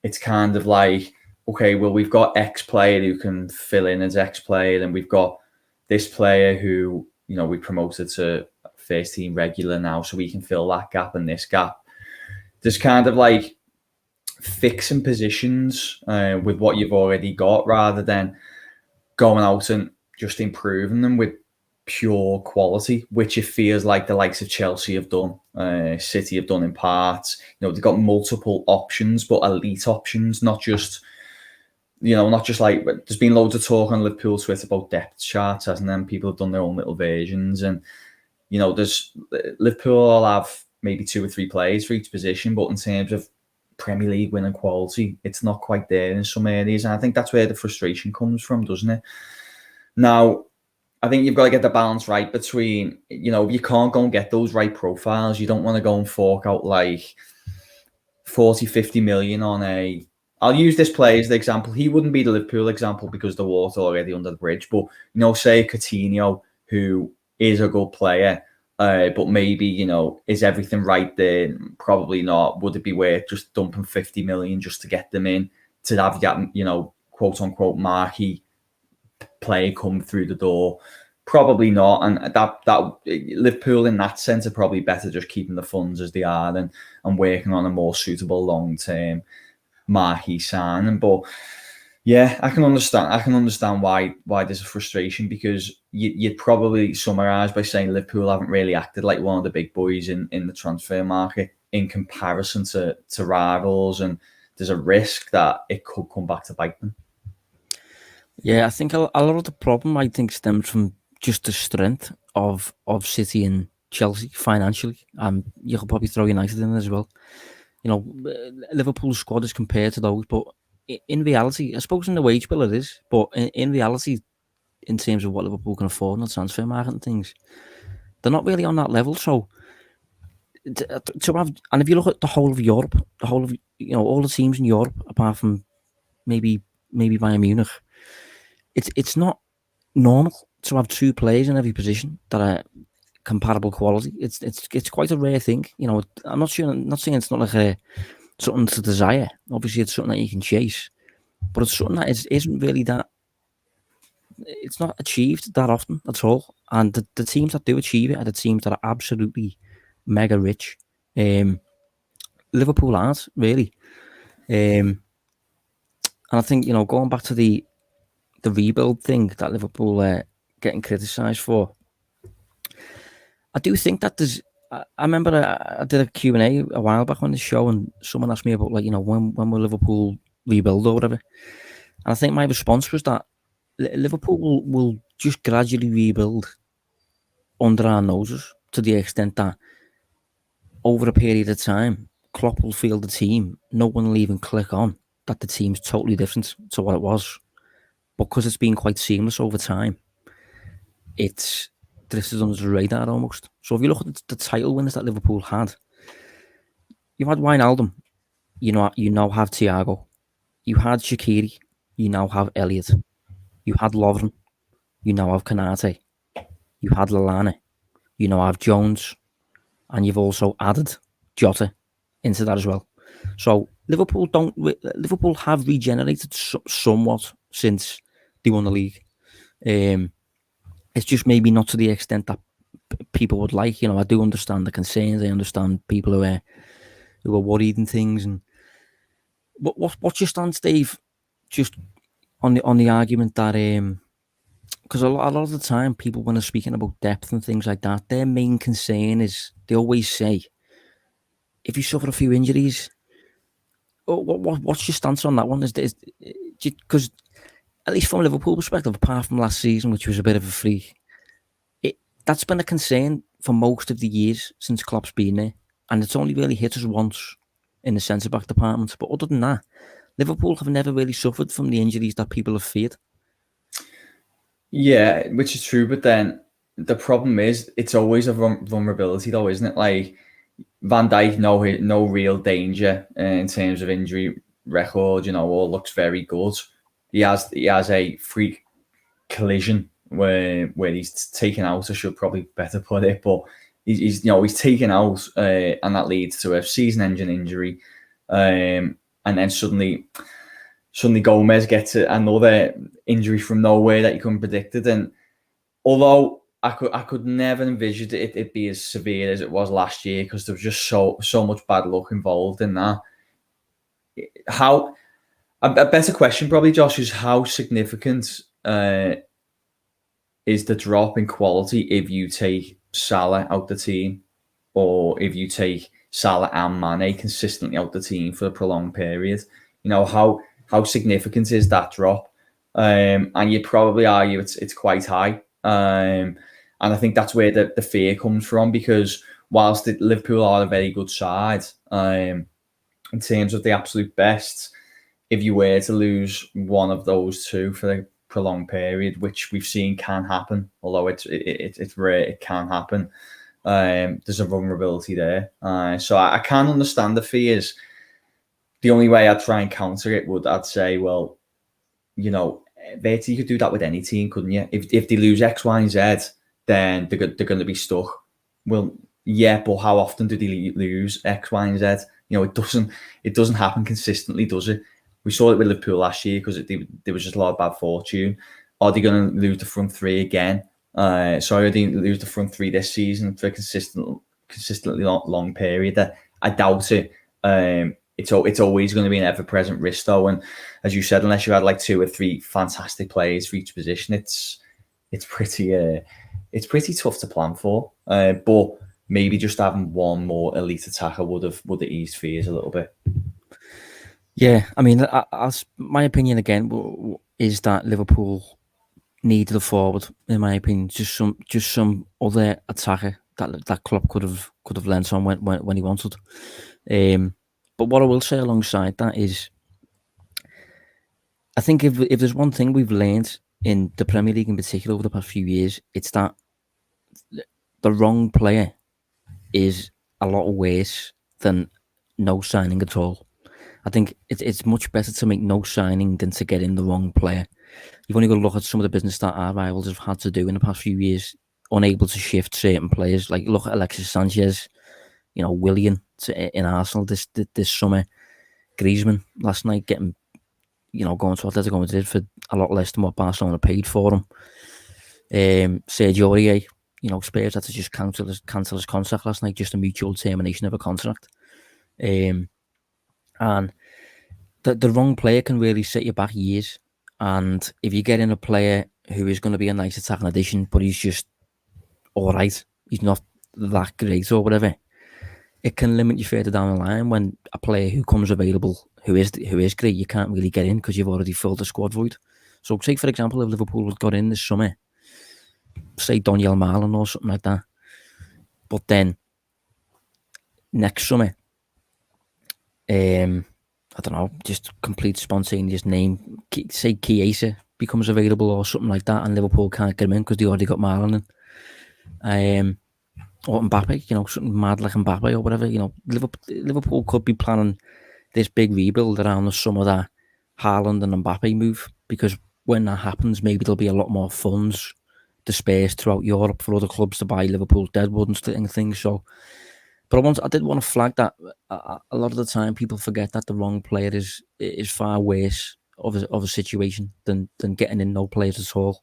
it's kind of like, okay, well, we've got X player who can fill in as X player, and we've got this player who, we promoted to first team regular now, so we can fill that gap and this gap. There's kind of like fixing positions with what you've already got, rather than going out and just improving them with pure quality, which it feels like the likes of Chelsea have done, City have done in parts. They've got multiple options, but elite options, not just like, there's been loads of talk on Liverpool Twitter about depth charts, hasn't there? People have done their own little versions, and there's Liverpool will have maybe 2 or 3 players for each position, but in terms of Premier League winning quality, it's not quite there in some areas, and I think that's where the frustration comes from, doesn't it? Now, I think you've got to get the balance right between, you can't go and get those right profiles. You don't want to go and fork out like 40, 50 million on I'll use this player as the example. He wouldn't be the Liverpool example because the water already under the bridge. But, say Coutinho, who is a good player, but maybe, is everything right there? Probably not. Would it be worth just dumping 50 million just to get them in, to have that, quote unquote, marquee player come through the door? Probably not. And that Liverpool in that sense are probably better just keeping the funds as they are and working on a more suitable long-term marquee signing. But yeah, I can understand why there's a frustration, because you'd probably summarise by saying Liverpool haven't really acted like one of the big boys in the transfer market in comparison to rivals, and there's a risk that it could come back to bite them. Yeah, I think a lot of the problem stems from just the strength of City and Chelsea financially. You could probably throw United in as well. Liverpool's squad is compared to those, but in reality, I suppose in the wage bill it is, but in reality, in terms of what Liverpool can afford in the transfer market and things, they're not really on that level. So to have, and if you look at the whole of Europe, all the teams in Europe, apart from maybe Bayern Munich, it's not normal to have 2 players in every position that are comparable quality. It's quite a rare thing. I'm not saying it's not like something to desire. Obviously, it's something that you can chase, but it's something that isn't really that. It's not achieved that often at all. And the teams that do achieve it are the teams that are absolutely mega rich. Liverpool aren't really. And I think, going back to the rebuild thing that Liverpool are getting criticised for, I do think that there's. I remember I did a Q&A a while back on the show, and someone asked me about, like, when will Liverpool rebuild or whatever. And I think my response was that Liverpool will just gradually rebuild under our noses, to the extent that over a period of time, Klopp will feel the team. No one will even click on that the team's totally different to what it was. Because it's been quite seamless over time, it's drifted under the radar almost. So if you look at the title winners that Liverpool had, you had Wijnaldum, you now have Thiago. You had Shaqiri, you now have Elliott. You had Lovren, you now have Kanate. You had Lallana, you now have Jones. And you've also added Jota into that as well. So Liverpool have regenerated somewhat since they won the league. It's just maybe not to the extent that people would like. I do understand the concerns. I understand people who are worried and things. And what's your stance, Dave? Just on the argument that because a lot of the time people, when they're speaking about depth and things like that, their main concern is, they always say, if you suffer a few injuries, what's your stance on that one? Is because, at least from a Liverpool perspective, apart from last season, which was a bit of a freak, that's been a concern for most of the years since Klopp's been there, and it's only really hit us once in the centre-back department. But other than that, Liverpool have never really suffered from the injuries that people have feared. Yeah, which is true, but then the problem is it's always a vulnerability, though, isn't it? Like, Van Dijk, no real danger in terms of injury record. All looks very good. He has a freak collision where he's taken out. I should probably better put it, but he's taken out, and that leads to a season-ending injury, and then suddenly Gomez gets another injury from nowhere that you couldn't predict it. And although I could never envision it be as severe as it was last year, because there was just so much bad luck involved in that. A better question probably, Josh, is how significant is the drop in quality if you take Salah out the team, or if you take Salah and Mane consistently out the team for a prolonged period? How significant is that drop? And you'd probably argue it's quite high. And I think that's where the fear comes from, because whilst Liverpool are a very good side, in terms of the absolute best, if you were to lose one of those two for a prolonged period, which we've seen can happen, although it's rare, it can happen, there's a vulnerability there. So I can't understand the fears. The only way I'd try and counter it I'd say, well, Verti, you could do that with any team, couldn't you? If they lose X, Y, and Z, then they're going to be stuck. Well, yeah, but how often do they lose X, Y, and Z? It doesn't happen consistently, does it? We saw it with Liverpool last year because there was just a lot of bad fortune. Are they going to lose the front three again? Sorry, are they going to lose the front three this season for a consistently long period? I doubt it. It's always going to be an ever-present risk, though. And as you said, unless you had like 2 or 3 fantastic players for each position, it's pretty tough to plan for. But maybe just having one more elite attacker would have eased fears a little bit. Yeah, I mean, as my opinion again is that Liverpool needed a forward. In my opinion, just some other attacker that Klopp could have lent on when he wanted. But what I will say alongside that is, I think if there's one thing we've learned in the Premier League in particular over the past few years, it's that the wrong player is a lot worse than no signing at all. I think it's much better to make no signing than to get in the wrong player. You've only got to look at some of the business that our rivals have had to do in the past few years, unable to shift certain players. Like, look at Alexis Sanchez, Willian in Arsenal this summer. Griezmann last night, getting, going to Atletico Madrid for a lot less than what Barcelona paid for him. Sergio Aurier, Spurs had to just cancel his contract last night, just a mutual termination of a contract. And the wrong player can really set you back years. And if you get in a player who is going to be a nice attacking addition, but he's just all right, he's not that great or whatever, it can limit you further down the line. When a player who comes available, who is great, you can't really get in because you've already filled the squad void. So take, for example, if Liverpool had got in this summer, say Daniel Marlon or something like that, but then next summer, I don't know, just complete spontaneous name, say Chiesa becomes available or something like that, and Liverpool can't get him in because they already got Marlon in. Or Mbappe, something mad like Mbappe or whatever. Liverpool could be planning this big rebuild around the summer, that Haaland and Mbappe move, because when that happens, maybe there'll be a lot more funds dispersed throughout Europe for other clubs to buy Liverpool's deadwood and things. So, but I did want to flag that a lot of the time people forget that the wrong player is far worse of a situation than getting in no players at all.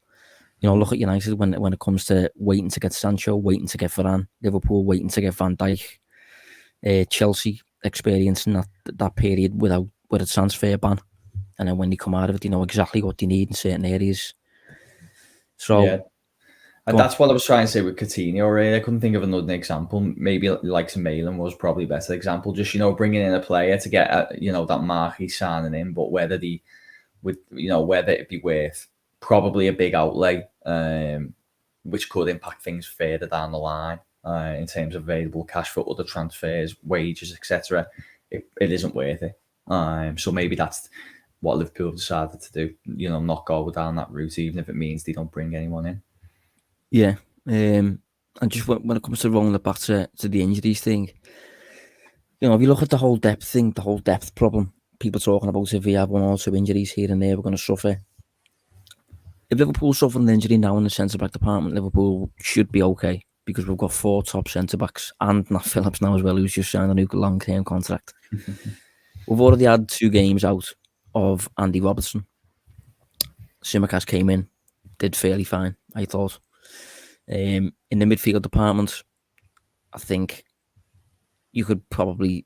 Look at United when it comes to waiting to get Sancho, waiting to get Varane, Liverpool waiting to get Van Dijk, Chelsea experiencing that period with a transfer ban, and then when they come out of it, they know exactly what they need in certain areas. So, yeah. And that's what I was trying to say with Coutinho, really. I couldn't think of another example. Maybe like Malin was probably a better example. Just, bringing in a player to get, that marquee signing in, but whether it'd be worth probably a big outlay, which could impact things further down the line in terms of available cash for other transfers, wages, etc. It isn't worth it. So maybe that's what Liverpool decided to do. Not go down that route, even if it means they don't bring anyone in. Yeah, and just when it comes to rolling it back to the injuries thing, if you look at the whole depth thing, the whole depth problem, people talking about if we have 1 or 2 injuries here and there, we're going to suffer. If Liverpool suffer an injury now in the centre-back department, Liverpool should be okay, because we've got 4 top centre-backs, and Nat Phillips now as well, who's just signed a new long-term contract. We've already had 2 games out of Andy Robertson. Tsimikas came in, did fairly fine, I thought. In the midfield department, I think you could probably...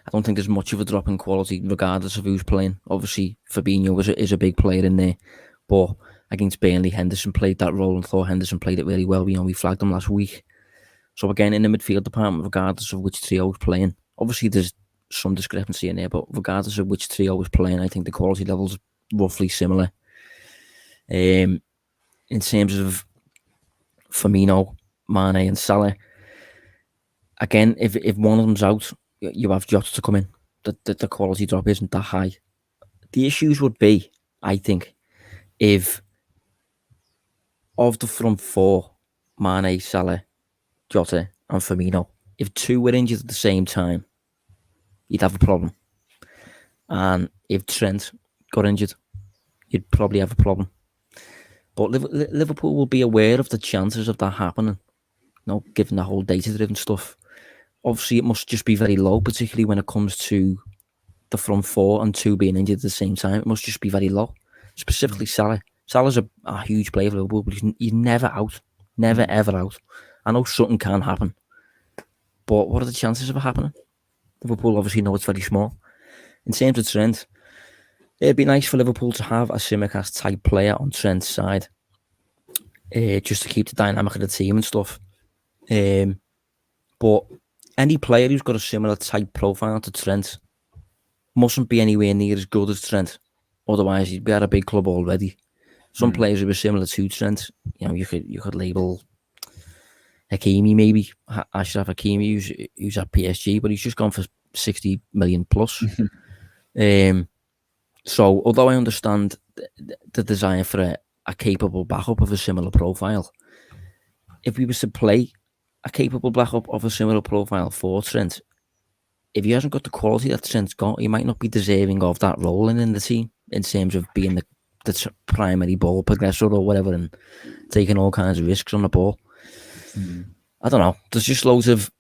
I don't think there's much of a drop in quality regardless of who's playing. Obviously, Fabinho is a big player in there, but against Burnley, Henderson played that role, and thought Henderson played it really well. We flagged him last week. So again, in the midfield department, regardless of which trio is playing, obviously there's some discrepancy in there, but regardless of which trio is playing, I think the quality level's roughly similar. In terms of Firmino, Mane and Salah, again, if one of them's out, you have Jota to come in. The quality drop isn't that high. The issues would be, I think, if of the front 4, Mane, Salah, Jota and Firmino, if 2 were injured at the same time, you'd have a problem. And if Trent got injured, you'd probably have a problem. But Liverpool will be aware of the chances of that happening, given the whole data-driven stuff. Obviously, it must just be very low, particularly when it comes to the front 4 and 2 being injured at the same time. It must just be very low. Specifically Salah. Salah's a huge player for Liverpool, but he's never out. Never, ever out. I know something can happen, but what are the chances of it happening? Liverpool obviously know it's very small. In terms of Trent, it'd be nice for Liverpool to have a Tsimikas type player on Trent's side, just to keep the dynamic of the team and stuff. But any player who's got a similar type profile to Trent mustn't be anywhere near as good as Trent. Otherwise, he'd be at a big club already. Some players who are similar to Trent, you could label Hakimi maybe. Ashraf Hakimi, who's at PSG, but he's just gone for 60 million plus. So, although I understand the desire for a capable backup of a similar profile, if we was to play a capable backup of a similar profile for Trent, if he hasn't got the quality that Trent's got, he might not be deserving of that role in the team, in terms of being the primary ball progressor or whatever, and taking all kinds of risks on the ball. I don't know. There's just loads of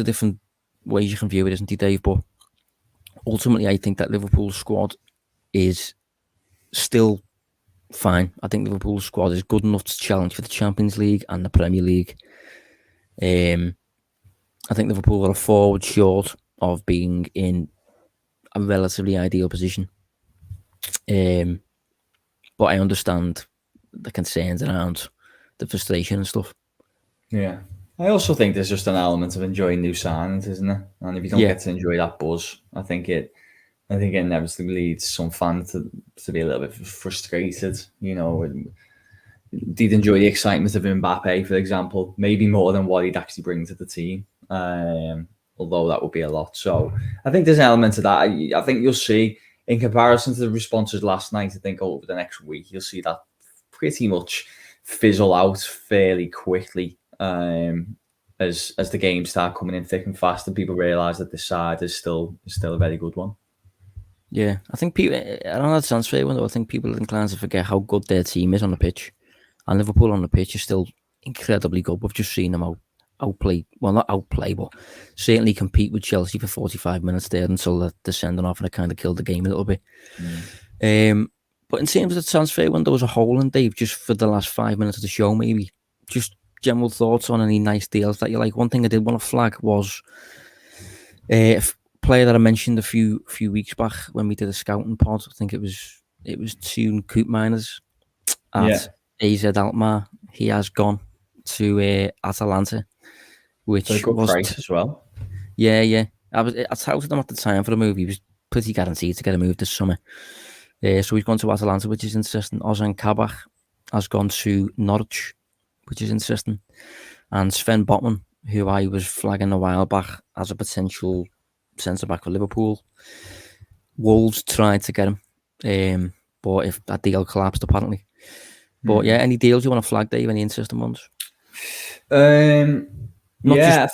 different ways you can view it, isn't it, Dave? But ultimately, I think that Liverpool's squad is still fine. I think Liverpool's squad is good enough to challenge for the Champions League and the Premier League. I think Liverpool are a forward short of being in a relatively ideal position. But I understand the concerns around the frustration and stuff. Yeah. I also think there's just an element of enjoying new signings, isn't it? And if you don't get to enjoy that buzz, I think it inevitably leads some fans to be a little bit frustrated. You know, did enjoy the excitement of Mbappe, for example, maybe more than what he'd actually bring to the team. Although that would be a lot. So I think there's an element of that. I think you'll see, in comparison to the responses last night, I think over the next week, you'll see that pretty much fizzle out fairly quickly as the games start coming in thick and fast and people realise that this side is still a very good one. Yeah, I think people, around that transfer window, I think people are inclined to forget how good their team is on the pitch. And Liverpool on the pitch is still incredibly good. We've just seen them outplay, well, not outplay, but certainly compete with Chelsea for 45 minutes there until they're sending off, and it kind of killed the game a little bit. But in terms of the transfer window as a whole, and Dave, just for the last 5 minutes of the show, maybe just general thoughts on any nice deals that you like. One thing I did want to flag was a player that I mentioned a few weeks back when we did a scouting pod. I think it was two Coop Miners at AZ Alkmaar. He has gone to Atalanta, which for a good was price as well. Yeah. I touted him at the time for the move. He was pretty guaranteed to get a move this summer. So he's gone to Atalanta, which is interesting. Ozan Kabak has gone to Norwich, which is interesting. And Sven Botman, who I was flagging a while back as a potential centre-back for Liverpool. Wolves tried to get him, but if that deal collapsed, apparently. But yeah, any deals you want to flag, Dave? Any interesting ones? I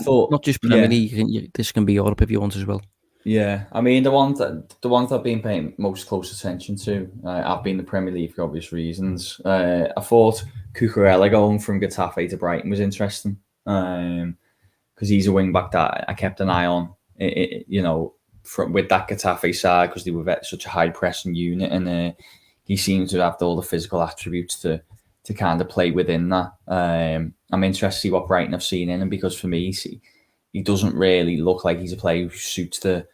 thought not just Premier League. This can be Europe if you want as well. Yeah, I mean the ones I've been paying most close attention to, I've been the Premier League for obvious reasons. I thought Cucurella going from Getafe to Brighton was interesting, because he's a wing back that I kept an eye on. With that Getafe side, because they were such a high pressing unit, and he seems to have all the physical attributes to kind of play within that. I'm interested to see what Brighton have seen in him, because for me, he doesn't really look like he's a player who suits a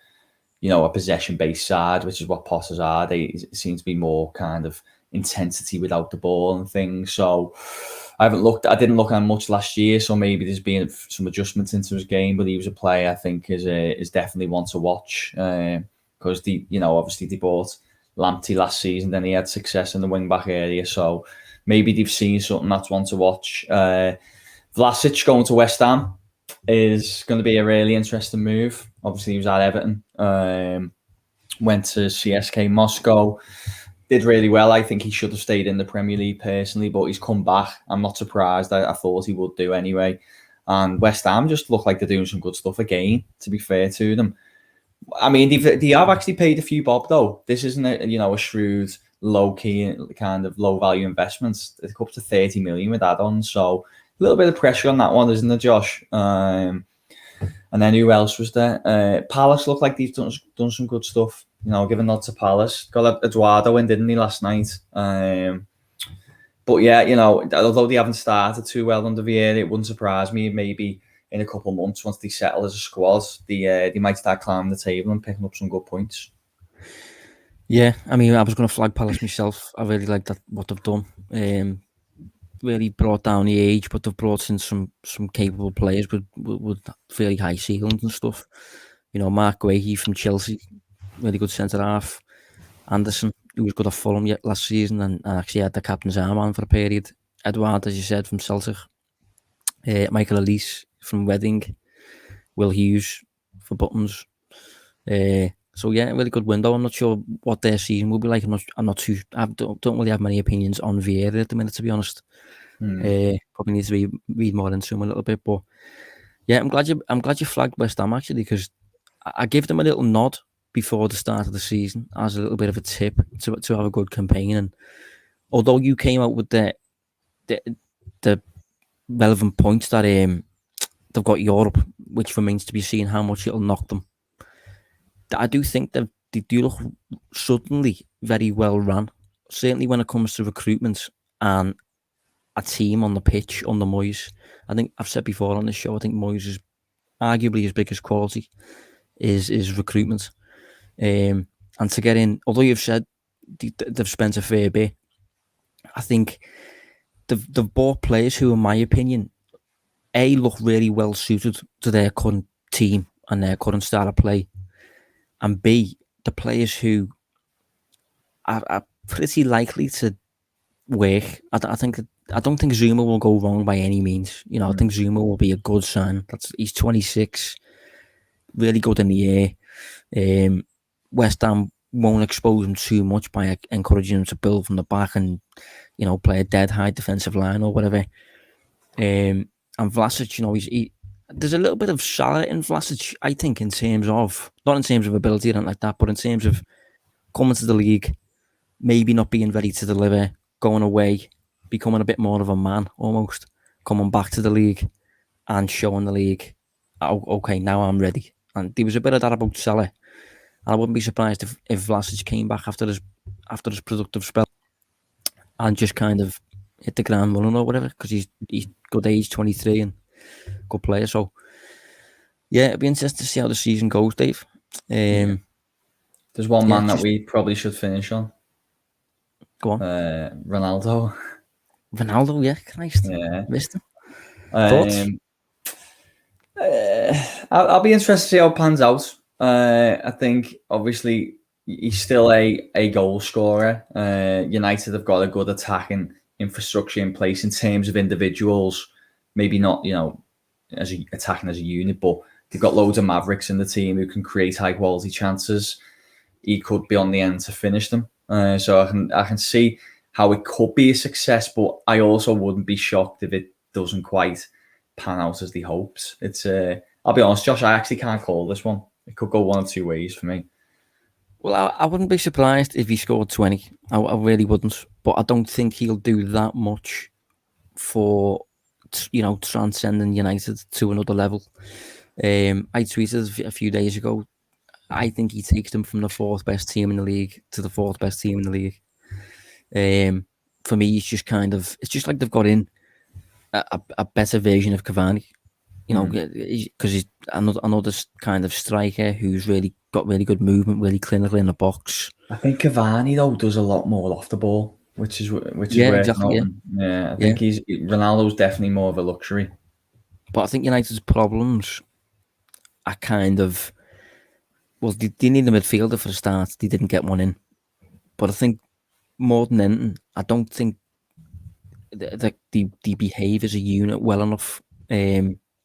possession-based side, which is what Potter's are. They seem to be more kind of intensity without the ball and things. So I didn't look at him much last year, so maybe there's been some adjustments into his game, but he was a player I think is definitely one to watch, because obviously they bought Lamptey last season, then he had success in the wing-back area, so maybe they've seen something that's one to watch. Vlasic going to West Ham is going to be a really interesting move. Obviously, he was at Everton, went to CSK Moscow, did really well. I think he should have stayed in the Premier League personally, but he's come back. I'm not surprised. I thought he would do anyway. And West Ham just look like they're doing some good stuff again, to be fair to them. I mean, they have actually paid a few bob, though. This isn't a shrewd, low-key, kind of low-value investments. It's up to 30 million with add-ons, so a little bit of pressure on that one, isn't there, Josh? And then who else was there? Palace looked like they've done some good stuff. Give a nod to Palace. Got Eduardo in, didn't he, last night? But yeah, although they haven't started too well under Vieira, it wouldn't surprise me maybe in a couple of months, once they settle as a squad, they might start climbing the table and picking up some good points. Yeah, I mean, I was going to flag Palace myself. I really like what they've done. Really brought down the age, but they've brought in some capable players with fairly high ceilings and stuff. Mark Guehi from Chelsea, really good centre half. Anderson, who was good at Fulham last season and actually had the captain's arm on for a period. Edouard, as you said, from Celtic. Michael Elise from Reading. Will Hughes for Buttons. So yeah, really good window. I'm not sure what their season will be like. I'm not too. I don't really have many opinions on Vieira at the minute, to be honest. Probably need to read more into him a little bit, but yeah, I'm glad you flagged West Ham actually, because I gave them a little nod before the start of the season as a little bit of a tip to have a good campaign. And although you came out with the relevant points that they've got Europe, which remains to be seen how much it'll knock them. I do think that they do look suddenly very well run. Certainly when it comes to recruitment and a team on the pitch under Moyes. I think I've said before on this show, I think Moyes is arguably his biggest quality is recruitment. And to get in, although you've said they've spent a fair bit, I think they've bought players who, in my opinion, A, look really well suited to their current team and their current style of play, and B, the players who are pretty likely to work. I don't think Zuma will go wrong by any means. You know, I think Zuma will be a good sign. He's 26, really good in the air. West Ham won't expose him too much by encouraging him to build from the back and, you know, play a dead high defensive line or whatever. And Vlasic, you know, there's a little bit of Salah in Vlasic, I think, in terms of, not in terms of ability or anything like that, but in terms of coming to the league, maybe not being ready to deliver, going away, becoming a bit more of a man almost, coming back to the league and showing the league, oh, okay, now I'm ready. And there was a bit of that about Salah. And I wouldn't be surprised if Vlasic came back after his productive spell and just kind of hit the ground running or whatever, because he's good age, 23, and good player. So, yeah, it'd be interesting to see how the season goes, Dave. There's one man that we probably should finish on. Go on. Ronaldo, yeah, Christ. Yeah. Missed him. Thoughts? I'll be interested to see how it pans out. I think, obviously, he's still a goal scorer. United have got a good attacking infrastructure in place in terms of individuals. Maybe not, you know, attacking as a unit, but they've got loads of mavericks in the team who can create high quality chances. He could be on the end to finish them. So I can see how it could be a success, but I also wouldn't be shocked if it doesn't quite pan out as they hoped. It's I'll be honest, Josh, I actually can't call this one. It could go one of two ways for me. Well, I wouldn't be surprised if he scored 20. I really wouldn't. But I don't think he'll do that much for, you know, transcending United to another level. I tweeted a few days ago, I think he takes them from the fourth best team in the league to the fourth best team in the league. For me, it's just like they've got in a better version of Cavani. You know, because he's another kind of striker who's really got really good movement, really clinical in the box. I think Cavani though does a lot more off the ball, which is worth exactly, noting. Yeah, I think Ronaldo's definitely more of a luxury. But I think United's problems are kind of, well, they need a midfielder for a start. They didn't get one in, but I think more than anything, I don't think that they behave as a unit well enough.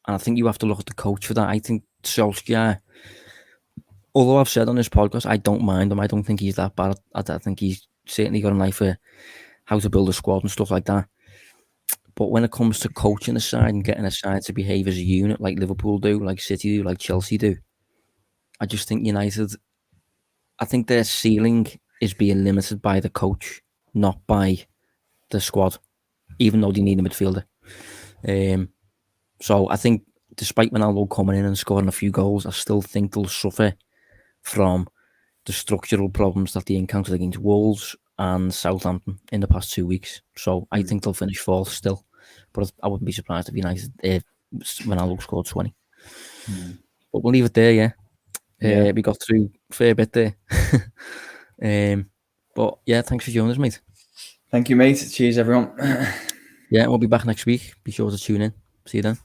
And I think you have to look at the coach for that. I think Solskjaer, although I've said on this podcast, I don't mind him. I don't think he's that bad. I think he's certainly got an eye for how to build a squad and stuff like that. But when it comes to coaching a side and getting a side to behave as a unit, like Liverpool do, like City do, like Chelsea do, I just think United, I think their ceiling is being limited by the coach, not by the squad, even though they need a midfielder. So I think despite Ronaldo coming in and scoring a few goals, I still think they'll suffer from the structural problems that they encountered against Wolves and Southampton in the past 2 weeks. So I think they'll finish fourth still. But I wouldn't be surprised if Ronaldo scored 20. But we'll leave it there, yeah. We got through a fair bit there. But yeah, thanks for joining us, mate. Thank you, mate. Cheers, everyone. Yeah, we'll be back next week. Be sure to tune in. See you then.